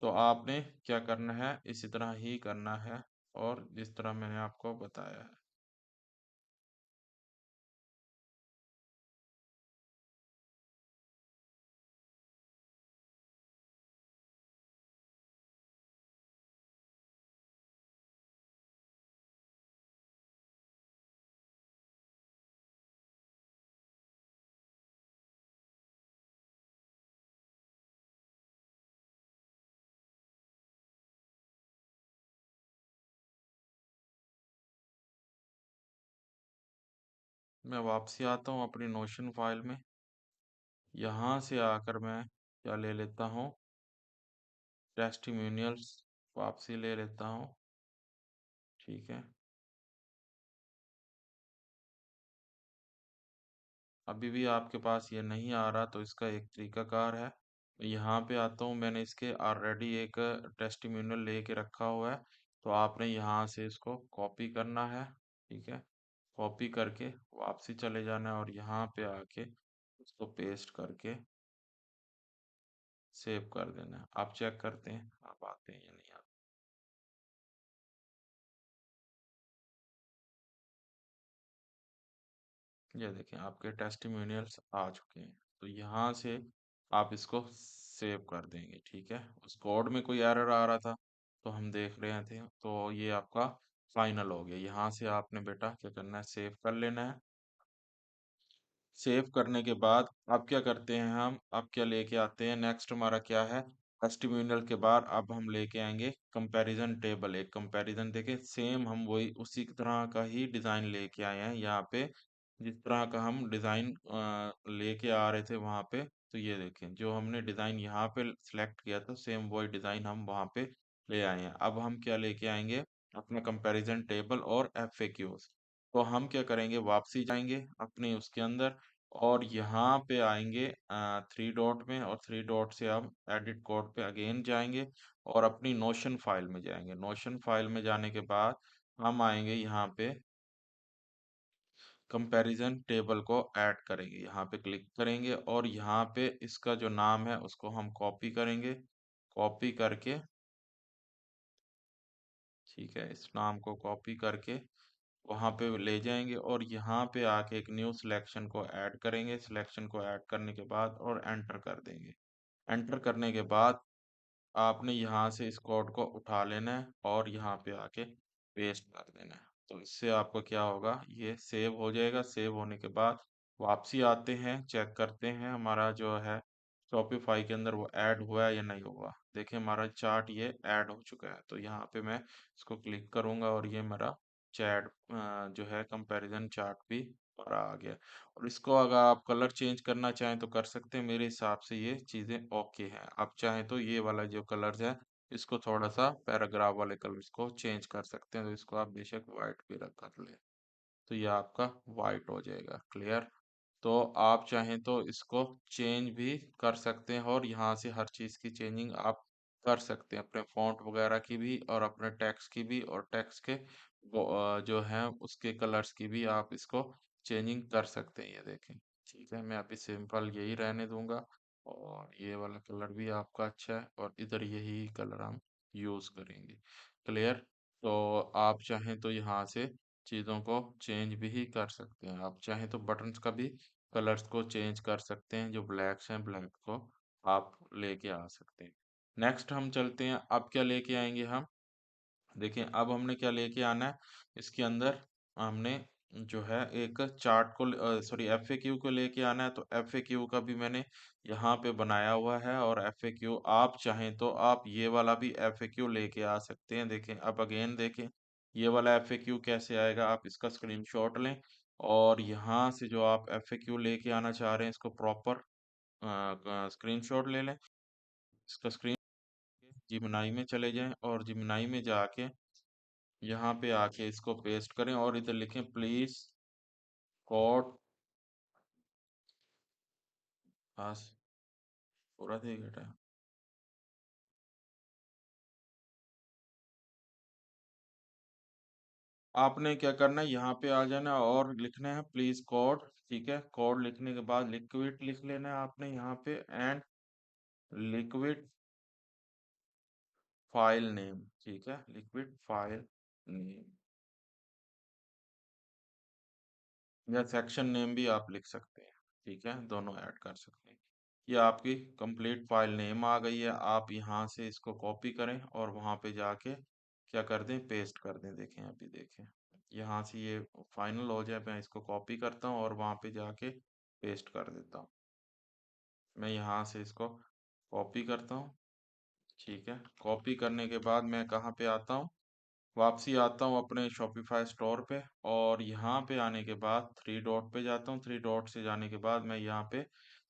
तो आपने क्या करना है, इसी तरह ही करना है और जिस तरह मैंने आपको बताया है। मैं वापसी आता हूँ अपनी नोशन फाइल में। यहाँ से आकर मैं क्या ले लेता हूँ, टेस्टिमोनियल्स वापसी ले लेता हूँ। ठीक है, अभी भी आपके पास ये नहीं आ रहा तो इसका एक तरीकाकार है। यहाँ पे आता हूँ, मैंने इसके ऑलरेडी एक टेस्टिमोनियल लेके रखा हुआ है, तो आपने यहाँ से इसको कॉपी करना है। ठीक है, कॉपी करके वापसी चले जाना है और यहाँ पे आके उसको पेस्ट करके सेव कर देना है। आप चेक करते हैं आप आते हैं या नहीं आते। ये देखें आपके टेस्टिमोनियल्स आ चुके हैं, तो यहाँ से आप इसको सेव कर देंगे। ठीक है, उस कोड में कोई एरर आ रहा था तो हम देख रहे थे, तो ये आपका फाइनल हो गया। यहाँ से आपने बेटा क्या करना है, सेव कर लेना है। सेव करने के बाद अब क्या करते हैं हम, अब क्या लेके आते हैं, नेक्स्ट हमारा क्या है, टेस्टिमोनियल के बाद अब हम लेके आएंगे कंपैरिजन टेबल। एक कंपैरिजन देखें, सेम हम वही उसी तरह का ही डिजाइन लेके आए हैं यहाँ पे, जिस तरह का हम डिजाइन लेके आ रहे थे वहां पे। तो ये देखें, जो हमने डिजाइन यहाँ पे सिलेक्ट किया था सेम वही डिजाइन हम वहां पे ले आए हैं। अब हम क्या लेके आएंगे, अपना कंपैरिजन टेबल और एफएक्यूज। तो हम क्या करेंगे, वापसी जाएंगे अपने उसके अंदर और यहाँ पे आएंगे थ्री डॉट में, और थ्री डॉट से हम एडिट कोड पे अगेन जाएंगे और अपनी नोशन फाइल में जाएंगे। नोशन फाइल में जाने के बाद हम आएंगे यहाँ पे कंपैरिजन टेबल को ऐड करेंगे, यहाँ पे क्लिक करेंगे और यहाँ पे इसका जो नाम है उसको हम कॉपी करेंगे। कॉपी करके, ठीक है, इस नाम को कॉपी करके वहां पे ले जाएंगे और यहाँ पे आके एक न्यू सिलेक्शन को ऐड करेंगे। सिलेक्शन को ऐड करने के बाद और एंटर कर देंगे। एंटर करने के बाद आपने यहाँ से इस कोड को उठा लेना है और यहाँ पे आके पेस्ट कर देना है। तो इससे आपको क्या होगा, ये सेव हो जाएगा। सेव होने के बाद वापसी आते हैं, चेक करते हैं हमारा जो है शॉपिफाई के अंदर वो ऐड हुआ है या नहीं हुआ। देखिए हमारा चार्ट ये ऐड हो चुका है, तो यहाँ पे मैं इसको क्लिक करूंगा और ये मेरा चैट जो है कंपैरिजन चार्ट भी ऊपर आ गया। और इसको अगर आप कलर चेंज करना चाहें तो कर सकते हैं, मेरे हिसाब से ये चीज़ें ओके हैं। आप चाहें तो ये वाला जो कलर्स है इसको थोड़ा सा पैराग्राफ वाले कलर्स को चेंज कर सकते हैं, तो इसको आप बेशक वाइट भी रख कर ले, तो ये आपका वाइट हो जाएगा। क्लियर, तो आप चाहें तो इसको चेंज भी कर सकते हैं और यहाँ से हर चीज़ की चेंजिंग आप कर सकते हैं, अपने फॉन्ट वगैरह की भी और अपने टेक्स्ट की भी, और टेक्स्ट के जो है उसके कलर्स की भी आप इसको चेंजिंग कर सकते हैं। ये देखें, ठीक है, मैं अभी सिंपल यही रहने दूंगा और ये वाला कलर भी आपका अच्छा है और इधर यही कलर हम यूज़ करेंगे। क्लियर, तो आप चाहें तो यहाँ से चीज़ों को चेंज भी कर सकते हैं। आप चाहें तो बटन्स का भी कलर्स को चेंज कर सकते हैं, जो ब्लैक्स हैं ब्लैक को आप लेके आ सकते हैं। नेक्स्ट हम चलते हैं, अब क्या लेके आएंगे हम, देखिए अब हमने क्या लेके आना है इसके अंदर, हमने जो है एक चार्ट को, सॉरी एफएक्यू को लेके आना है। तो एफएक्यू का भी मैंने यहाँ पे बनाया हुआ है, और एफएक्यू आप चाहें तो आप ये वाला भी एफएक्यू लेके आ सकते हैं। देखें अब अगेन देखें ये वाला एफएक्यू कैसे आएगा, आप इसका स्क्रीनशॉट लें और यहाँ से जो आप एफएक्यू लेके आना चाह रहे हैं इसको प्रॉपर स्क्रीनशॉट ले लें। इसका स्क्रीन जिमनाई में चले जाएं और जिमनाई में जाके यहाँ पे आके इसको पेस्ट करें और इधर लिखें प्लीज कोड पास पूरा थे बेटा। आपने क्या करना है, यहाँ पे आ जाना और लिखना है प्लीज कोड। ठीक है, कोड लिखने के बाद लिक्विड लिख लेना है आपने यहाँ पे, एंड लिक्विड फाइल नेम, ठीक है, लिक्विड फाइल नेम, या सेक्शन नेम भी आप लिख सकते हैं, ठीक है, दोनों ऐड कर सकते हैं। ये आपकी कंप्लीट फाइल नेम आ गई है। आप यहाँ से इसको कॉपी करें और वहाँ पे जाके क्या कर दें, पेस्ट कर दें। देखें, अभी देखें, यहाँ से ये फाइनल हो जाए, मैं इसको कॉपी करता हूँ और वहाँ पे जाके पेस्ट कर देता हूँ। मैं यहाँ से इसको कॉपी करता हूँ, ठीक है। कॉपी करने के बाद मैं कहाँ पे आता हूँ, वापसी आता हूँ अपने शॉपिफाई स्टोर पे, और यहाँ पे आने के बाद थ्री डॉट पे जाता हूँ। थ्री डॉट से जाने के बाद मैं यहाँ पे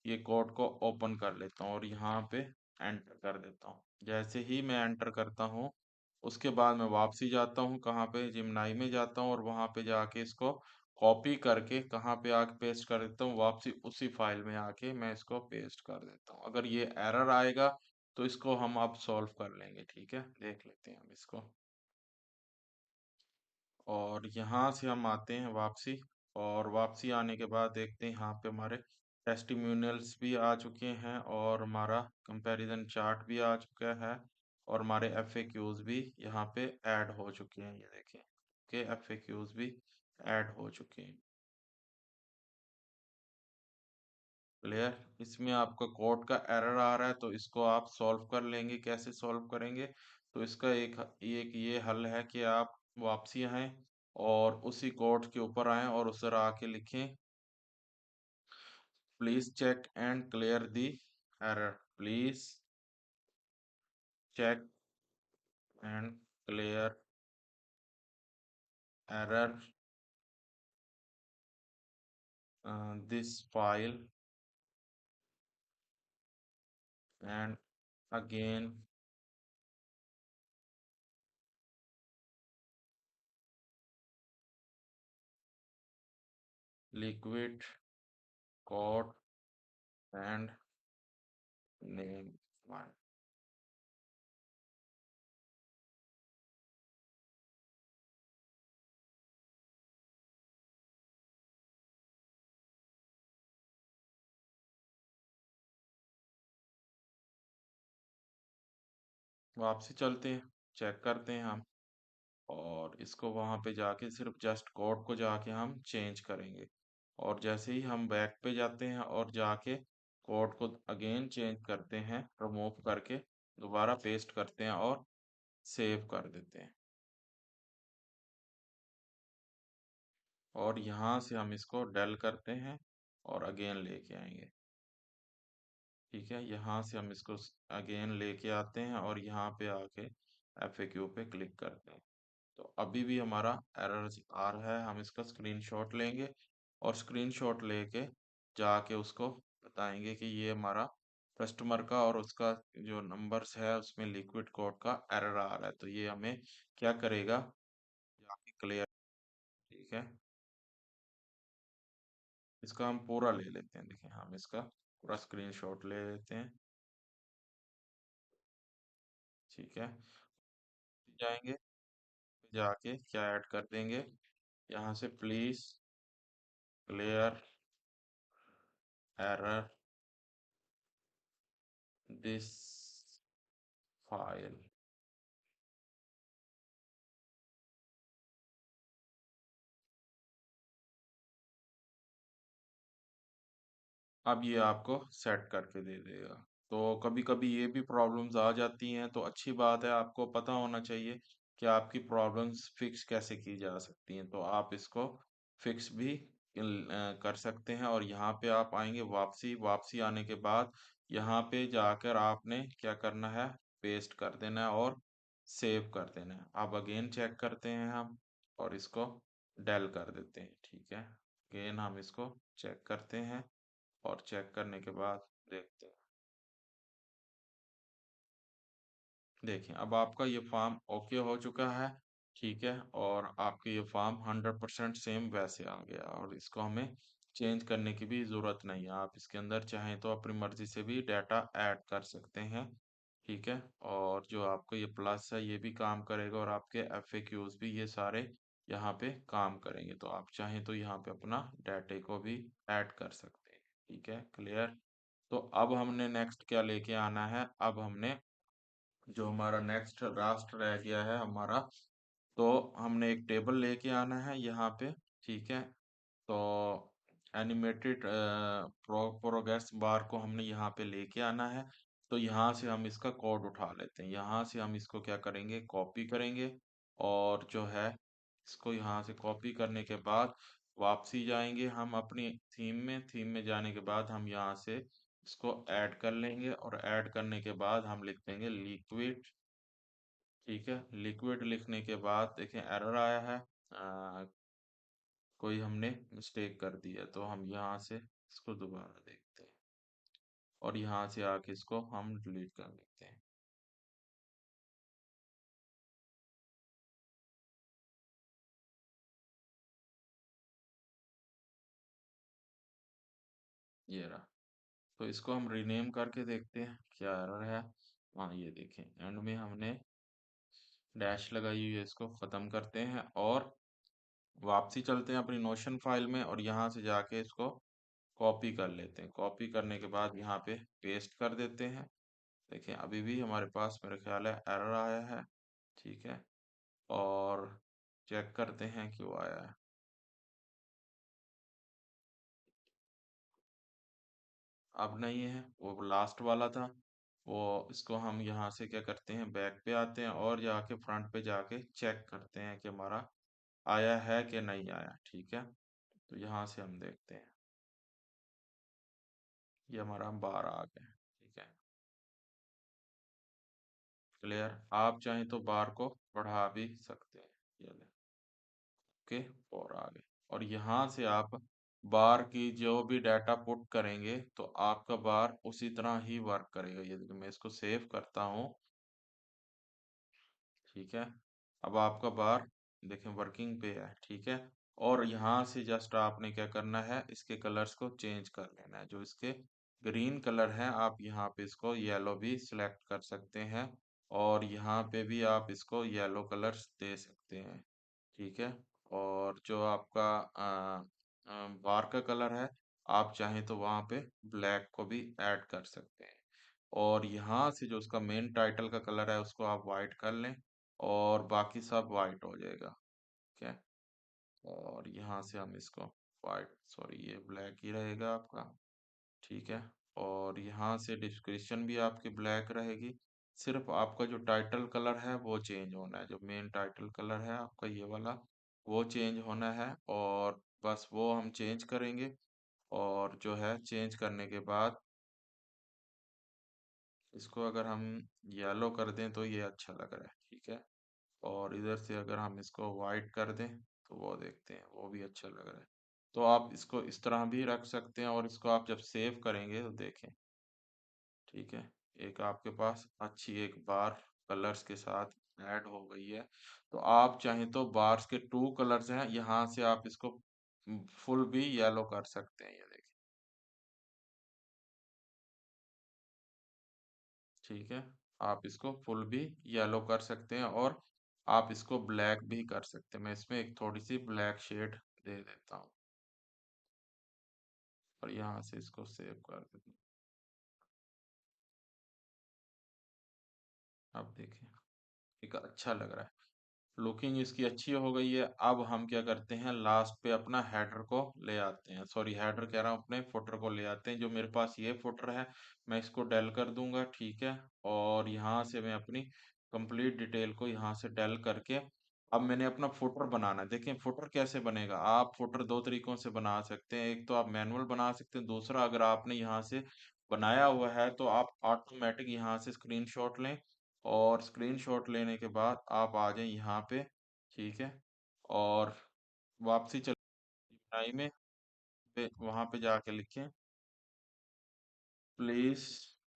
ये कोड को ओपन कर लेता हूँ और यहाँ पे एंटर कर देता हूँ। जैसे ही मैं एंटर करता हूँ, उसके बाद मैं वापसी जाता हूँ, कहाँ पे, जिमनाई में जाता हूँ, और वहाँ पे जाके इसको कॉपी करके कहाँ पे आके पेस्ट कर देता हूँ, वापसी उसी फाइल में आके मैं इसको पेस्ट कर देता हूँ। अगर ये एरर आएगा तो इसको हम अब सॉल्व कर लेंगे, ठीक है, देख लेते हैं हम इसको। और यहाँ से हम आते हैं वापसी, और वापसी आने के बाद देखते हैं यहाँ पे हमारे टेस्टिमोनियल्स भी आ चुके हैं, और हमारा कंपैरिजन चार्ट भी आ चुका है, और हमारे एफएक्यूज भी यहाँ पे ऐड हो चुके हैं, ये देखें के एफएक्यूज भी ऐड हो चुके हैं। क्लियर। इसमें आपका कोड का एरर आ रहा है, तो इसको आप सॉल्व कर लेंगे। कैसे सॉल्व करेंगे, तो इसका एक ये हल है कि आप वापसी आए और उसी कोड के ऊपर आए और उस पर आके लिखें, please check and clear the error, please check and clear error this file and again liquid code and name file. वापसी चलते हैं, चेक करते हैं हम, और इसको वहां पे जाके सिर्फ जस्ट कोड को जाके हम चेंज करेंगे। और जैसे ही हम बैक पे जाते हैं और जाके कोड को अगेन चेंज करते हैं, रिमूव करके दोबारा पेस्ट करते हैं और सेव कर देते हैं, और यहाँ से हम इसको डेल करते हैं और अगेन लेके आएंगे, ठीक है। यहाँ से हम इसको अगेन लेके आते हैं और यहाँ पे आके FAQ पे क्लिक करते हैं। तो अभी भी हमारा एरर आ रहा है, हम इसका स्क्रीनशॉट लेंगे और स्क्रीनशॉट लेके जाके उसको बताएंगे कि ये हमारा कस्टमर का और उसका जो नंबर्स है उसमें लिक्विड कोड का एरर आ रहा है, तो ये हमें क्या करेगा, जाके क्लियर, ठीक है। इसका हम पूरा ले लेते हैं, देखिए हम इसका पूरा स्क्रीनशॉट ले लेते हैं, ठीक है। जाएंगे, जाके क्या ऐड कर देंगे, यहाँ से please clear error this file. अब ये आपको सेट करके दे देगा। तो कभी कभी ये भी प्रॉब्लम्स आ जाती हैं, तो अच्छी बात है, आपको पता होना चाहिए कि आपकी प्रॉब्लम्स फिक्स कैसे की जा सकती हैं, तो आप इसको फिक्स भी कर सकते हैं। और यहाँ पे आप आएंगे वापसी, वापसी आने के बाद यहाँ पे जाकर आपने क्या करना है, पेस्ट कर देना है और सेव कर देना है। अब अगेन चेक करते हैं हम, और इसको डेल कर देते हैं, ठीक है। अगेन हम इसको चेक करते हैं, और चेक करने के बाद देखते हैं, देखिए अब आपका ये फॉर्म ओके हो चुका है, ठीक है। और आपके ये फॉर्म 100% सेम वैसे आ गया, और इसको हमें चेंज करने की भी ज़रूरत नहीं है। आप इसके अंदर चाहें तो अपनी मर्जी से भी डाटा ऐड कर सकते हैं, ठीक है। और जो आपको ये प्लस है ये भी काम करेगा, और आपके FAQs भी ये सारे यहाँ पे काम करेंगे, तो आप चाहें तो यहाँ पे अपना डाटे को भी ऐड कर सकते हैं, ठीक है, क्लियर। तो अब हमने नेक्स्ट क्या लेके आना है, अब हमने जो हमारा नेक्स्ट लास्ट रह गया है हमारा, तो हमने एक टेबल लेके आना है यहाँ पे। ठीक है, तो एनिमेटेड प्रोग्रेस बार को हमने यहाँ पे लेके आना है। तो यहाँ से हम इसका कोड उठा लेते हैं, यहाँ से हम इसको क्या करेंगे, कॉपी करेंगे। और जो है इसको यहाँ से कॉपी करने के बाद वापसी जाएंगे हम अपनी थीम में जाने के बाद हम यहाँ से इसको ऐड कर लेंगे, और ऐड करने के बाद हम लिख देंगे लिक्विड। ठीक है, लिक्विड लिखने के बाद देखें एरर आया है, कोई हमने मिस्टेक कर दी है, तो हम यहाँ से इसको दोबारा देखते हैं और यहाँ से आके इसको हम डिलीट कर देते हैं। ये रहा। तो इसको हम रीनेम करके देखते हैं क्या एरर है। हाँ, ये देखें एंड में हमने डैश लगाई हुई है, इसको खत्म करते हैं और वापसी चलते हैं अपनी नोशन फाइल में, और यहाँ से जाके इसको कॉपी कर लेते हैं। कॉपी करने के बाद यहाँ पे पेस्ट कर देते हैं। देखिए अभी भी हमारे पास मेरे ख्याल है एरर आया है। ठीक है, और चेक करते हैं क्यों आया है। अब नहीं है, वो लास्ट वाला था। वो इसको हम यहाँ से क्या करते हैं, बैक पे आते हैं और जाके फ्रंट पे जाके चेक करते हैं कि हमारा आया है कि नहीं आया। ठीक है, तो यहाँ से हम देखते हैं, ये हमारा बार आ गया। ठीक है, क्लियर। आप चाहें तो बार को बढ़ा भी सकते हैं, ये ले। ओके, और आगे, और यहाँ से आप बार की जो भी डाटा पुट करेंगे तो आपका बार उसी तरह ही वर्क करेगा। ये देखिए मैं इसको सेव करता हूँ। ठीक है, अब आपका बार देखें वर्किंग पे है। ठीक है, और यहाँ से जस्ट आपने क्या करना है, इसके कलर्स को चेंज कर लेना है। जो इसके ग्रीन कलर है आप यहाँ पे इसको येलो भी सिलेक्ट कर सकते हैं, और यहाँ पे भी आप इसको येलो कलर्स दे सकते हैं। ठीक है, और जो आपका बार का कलर है, आप चाहें तो वहाँ पे ब्लैक को भी ऐड कर सकते हैं। और यहाँ से जो उसका मेन टाइटल का कलर है उसको आप वाइट कर लें, और बाकी सब वाइट हो जाएगा। ठीक है, और यहाँ से हम इसको वाइट, सॉरी ये ब्लैक ही रहेगा आपका। ठीक है, और यहाँ से डिस्क्रिप्शन भी आपकी ब्लैक रहेगी। सिर्फ आपका जो टाइटल कलर है वो चेंज होना है, जो मेन टाइटल कलर है आपका ये वाला, वो चेंज होना है। और बस वो हम चेंज करेंगे, और जो है चेंज करने के बाद इसको अगर हम येलो कर दें तो ये अच्छा लग रहा है। ठीक है, और इधर से अगर हम इसको वाइट कर दें तो वो देखते हैं वो भी अच्छा लग रहा है। तो आप इसको इस तरह भी रख सकते हैं, और इसको आप जब सेव करेंगे तो देखें। ठीक है, एक आपके पास अच्छी एक बार कलर्स के साथ ऐड हो गई है। तो आप चाहें तो बार्स के टू कलर्स हैं, यहाँ से आप इसको फुल भी येलो कर सकते हैं, ये देखिए। ठीक है, आप इसको फुल भी येलो कर सकते हैं, और आप इसको ब्लैक भी कर सकते हैं। मैं इसमें एक थोड़ी सी ब्लैक शेड दे देता हूँ, और यहाँ से इसको सेव कर देता हूँ। अब देखिए एक अच्छा लग रहा है, लुकिंग इसकी अच्छी हो गई है। अब हम क्या करते हैं, लास्ट पे अपना हेडर को ले आते हैं, सॉरी हेडर कह रहा हूँ, अपने फुटर को ले आते हैं। जो मेरे पास ये फुटर है मैं इसको डेल कर दूंगा। ठीक है, और यहाँ से मैं अपनी कंप्लीट डिटेल को यहाँ से डेल करके अब मैंने अपना फुटर बनाना है। देखें फुटर कैसे बनेगा, आप फुटर दो तरीकों से बना सकते हैं। एक तो आप मैनुअल बना सकते हैं, दूसरा अगर आपने यहाँ से बनाया हुआ है तो आप ऑटोमेटिक यहाँ से स्क्रीनशॉट लें, और स्क्रीनशॉट लेने के बाद आप आ जाएं यहाँ पे। ठीक है, और वापसी चलाई में पे वहां पे जाके लिखें please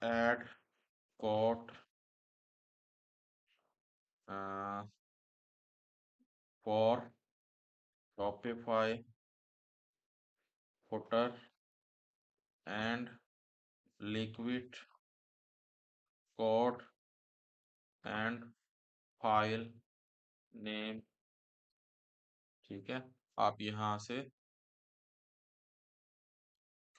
add code for Shopify footer and liquid code and file name. ठीक है, आप यहाँ से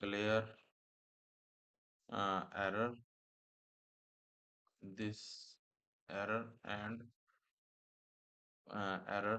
clear error this error and error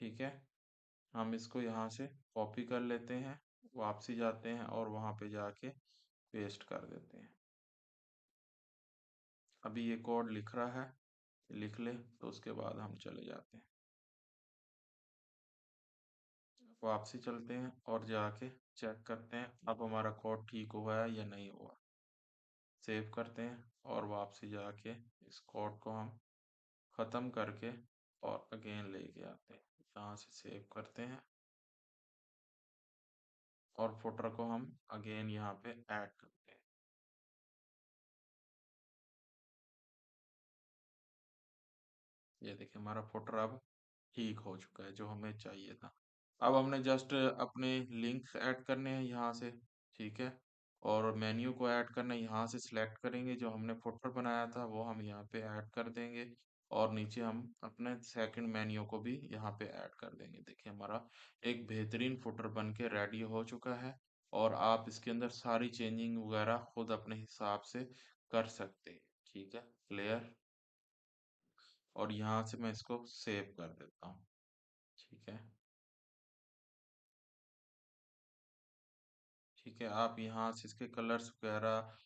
ठीक है, हम इसको यहाँ से कॉपी कर लेते हैं, वापसी जाते हैं और वहाँ पे जाके पेस्ट कर देते हैं। अभी ये कोड लिख रहा है, लिख ले तो उसके बाद हम चले जाते हैं, वापसी चलते हैं और जाके चेक करते हैं अब हमारा कोड ठीक हुआ है या नहीं हुआ। सेव करते हैं और वापसी जाके इस कोड को हम ख़त्म करके और अगेन लेके आते हैं, यहाँ से सेव करते हैं और फुटर को हम अगेन यहाँ पे ऐड करते हैं। ये देखिए हमारा फुटर अब ठीक हो चुका है जो हमें चाहिए था। अब हमने जस्ट अपने लिंक्स ऐड करने हैं यहाँ से, ठीक है, और मेन्यू को ऐड करना है, यहाँ से सिलेक्ट करेंगे जो हमने फुटर बनाया था वो हम यहाँ पे ऐड कर देंगे और नीचे हम अपने सेकंड मेन्यू को भी यहाँ पे ऐड कर देंगे। देखिए हमारा एक बेहतरीन फुटर बन के रेडी हो चुका है और आप इसके अंदर सारी चेंजिंग वगैरह खुद अपने हिसाब से कर सकते हैं, ठीक है, क्लियर। और यहाँ से मैं इसको सेव कर देता हूँ, ठीक है। ठीक है, आप यहाँ से इसके कलर्स वगैरह,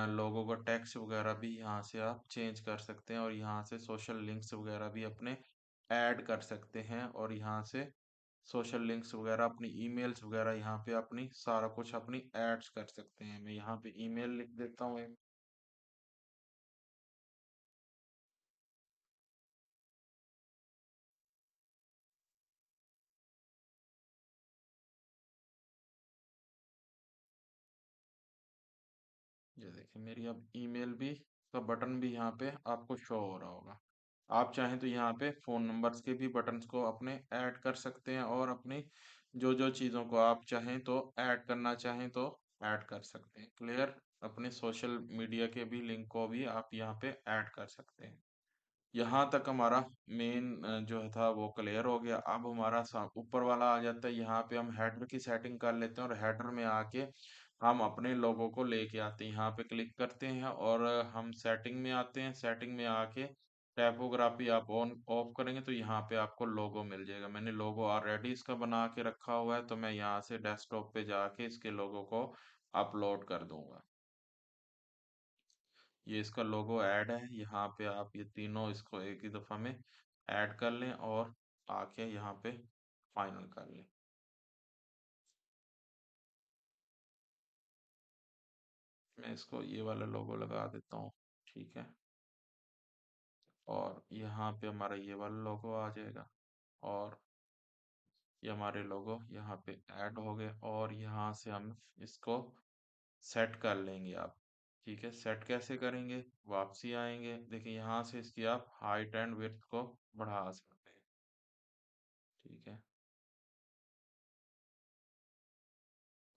लोगों का टेक्स्ट वगैरह भी यहाँ से आप चेंज कर सकते हैं और यहाँ से सोशल लिंक्स वगैरह भी अपने ऐड कर सकते हैं और यहाँ से सोशल लिंक्स वगैरह अपनी ईमेल्स वगैरह यहाँ पे अपनी सारा कुछ अपनी ऐड्स कर सकते हैं। मैं यहाँ पे ईमेल लिख देता हूँ एक। ये देखिए मेरी अब ईमेल भी का बटन भी यहाँ पे आपको शो हो रहा होगा। आप चाहें तो यहाँ पे फ़ोन नंबर्स के भी बटन्स को अपने ऐड कर सकते हैं और अपनी जो चीज़ों को आप चाहें तो ऐड करना चाहें तो ऐड कर सकते हैं, क्लियर। अपने सोशल मीडिया के भी लिंक को भी आप यहाँ पे ऐड कर सकते हैं। यहाँ तक हमारा मेन जो था वो क्लियर हो गया। अब हमारा ऊपर वाला आ जाता है, यहाँ पे हम हेडर की सेटिंग कर लेते हैं और हेडर में आके हम अपने लोगों को लेके आते हैं, यहाँ पे क्लिक करते हैं और हम सेटिंग में आते हैं। सेटिंग में आके टाइपोग्राफी आप ऑन ऑफ करेंगे तो यहाँ पे आपको लोगो मिल जाएगा। मैंने लोगो ऑलरेडी इसका बना के रखा हुआ है तो मैं यहाँ से डेस्कटॉप पे जाके इसके लोगो को अपलोड कर दूंगा। ये इसका लोगो ऐड है, यहाँ पे आप ये तीनों इसको एक ही दफा में ऐड कर लें और आके यहाँ पे फाइनल कर लें। मैं इसको ये वाला लोगो लगा देता हूँ, ठीक है, और यहाँ पे हमारा ये वाला लोगो आ जाएगा और ये हमारे लोगो यहाँ पे ऐड हो गए और यहाँ से हम इसको सेट कर लेंगे आप, ठीक है। सेट कैसे करेंगे, वापसी आएंगे, देखिए यहाँ से इसकी आप हाइट एंड विड्थ को बढ़ा सकते हैं, ठीक है।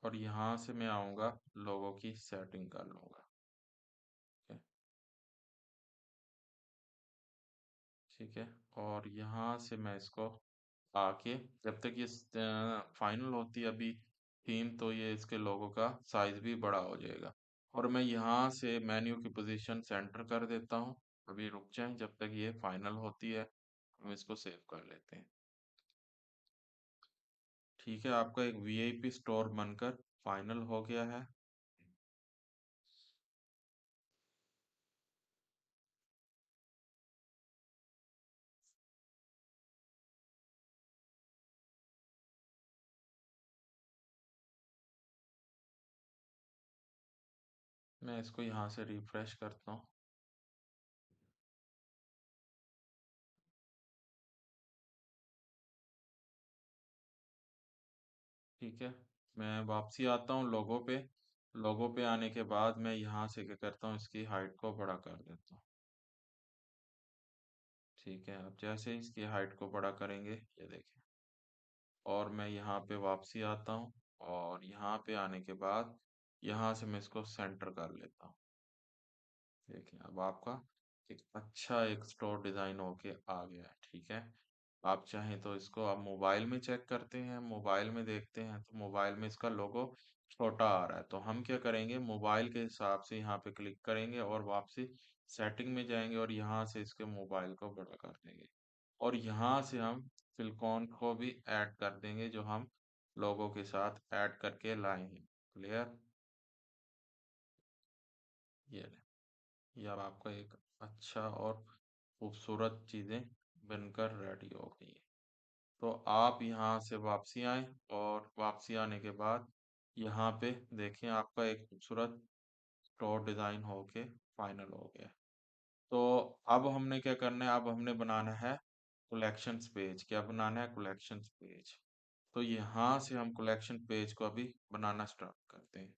और यहाँ से मैं आऊँगा लोगों की सेटिंग कर लूँगा, ठीक है, ठीक है। और यहाँ से मैं इसको आके जब तक ये फाइनल होती है अभी थीम तो ये इसके लोगों का साइज भी बड़ा हो जाएगा और मैं यहाँ से मेन्यू की पोजीशन सेंटर कर देता हूँ। अभी रुक जाएं जब तक ये फाइनल होती है, हम इसको सेव कर लेते हैं। ठीक है, आपका एक वीआईपी स्टोर बनकर फाइनल हो गया है। मैं इसको यहाँ से रिफ्रेश करता हूँ। ठीक है, मैं वापसी आता हूँ लोगो पे। लोगो पे आने के बाद मैं यहाँ से क्या करता हूँ, इसकी हाइट को बड़ा कर देता हूँ। ठीक है, अब जैसे ही इसकी हाइट को बड़ा करेंगे ये देखें और मैं यहाँ पे वापसी आता हूँ और यहाँ पे आने के बाद यहाँ से मैं इसको सेंटर कर लेता हूँ। देखिए अब आपका एक अच्छा एक स्टोर डिजाइन होके आ गया है, ठीक है। आप चाहें तो इसको आप मोबाइल में चेक करते हैं, मोबाइल में देखते हैं तो मोबाइल में इसका लोगो छोटा आ रहा है तो हम क्या करेंगे, मोबाइल के हिसाब से यहाँ पे क्लिक करेंगे और वापसी सेटिंग में जाएंगे और यहाँ से इसके मोबाइल को बड़ा कर देंगे और यहाँ से हम सिलिकॉन को भी ऐड कर देंगे जो हम लोगों के साथ ऐड करके लाएंगे। क्लियर? ये ये अब आपका एक अच्छा और खूबसूरत चीजें बनकर रेडी हो गई है। तो आप यहाँ से वापसी आए और वापसी आने के बाद यहाँ पे देखें आपका एक खूबसूरत स्टोर डिजाइन होके फाइनल हो गया। तो अब हमने क्या करना है, अब हमने बनाना है कलेक्शंस पेज। क्या बनाना है? Collections page. तो यहाँ से हम कलेक्शन पेज को अभी बनाना स्टार्ट करते हैं।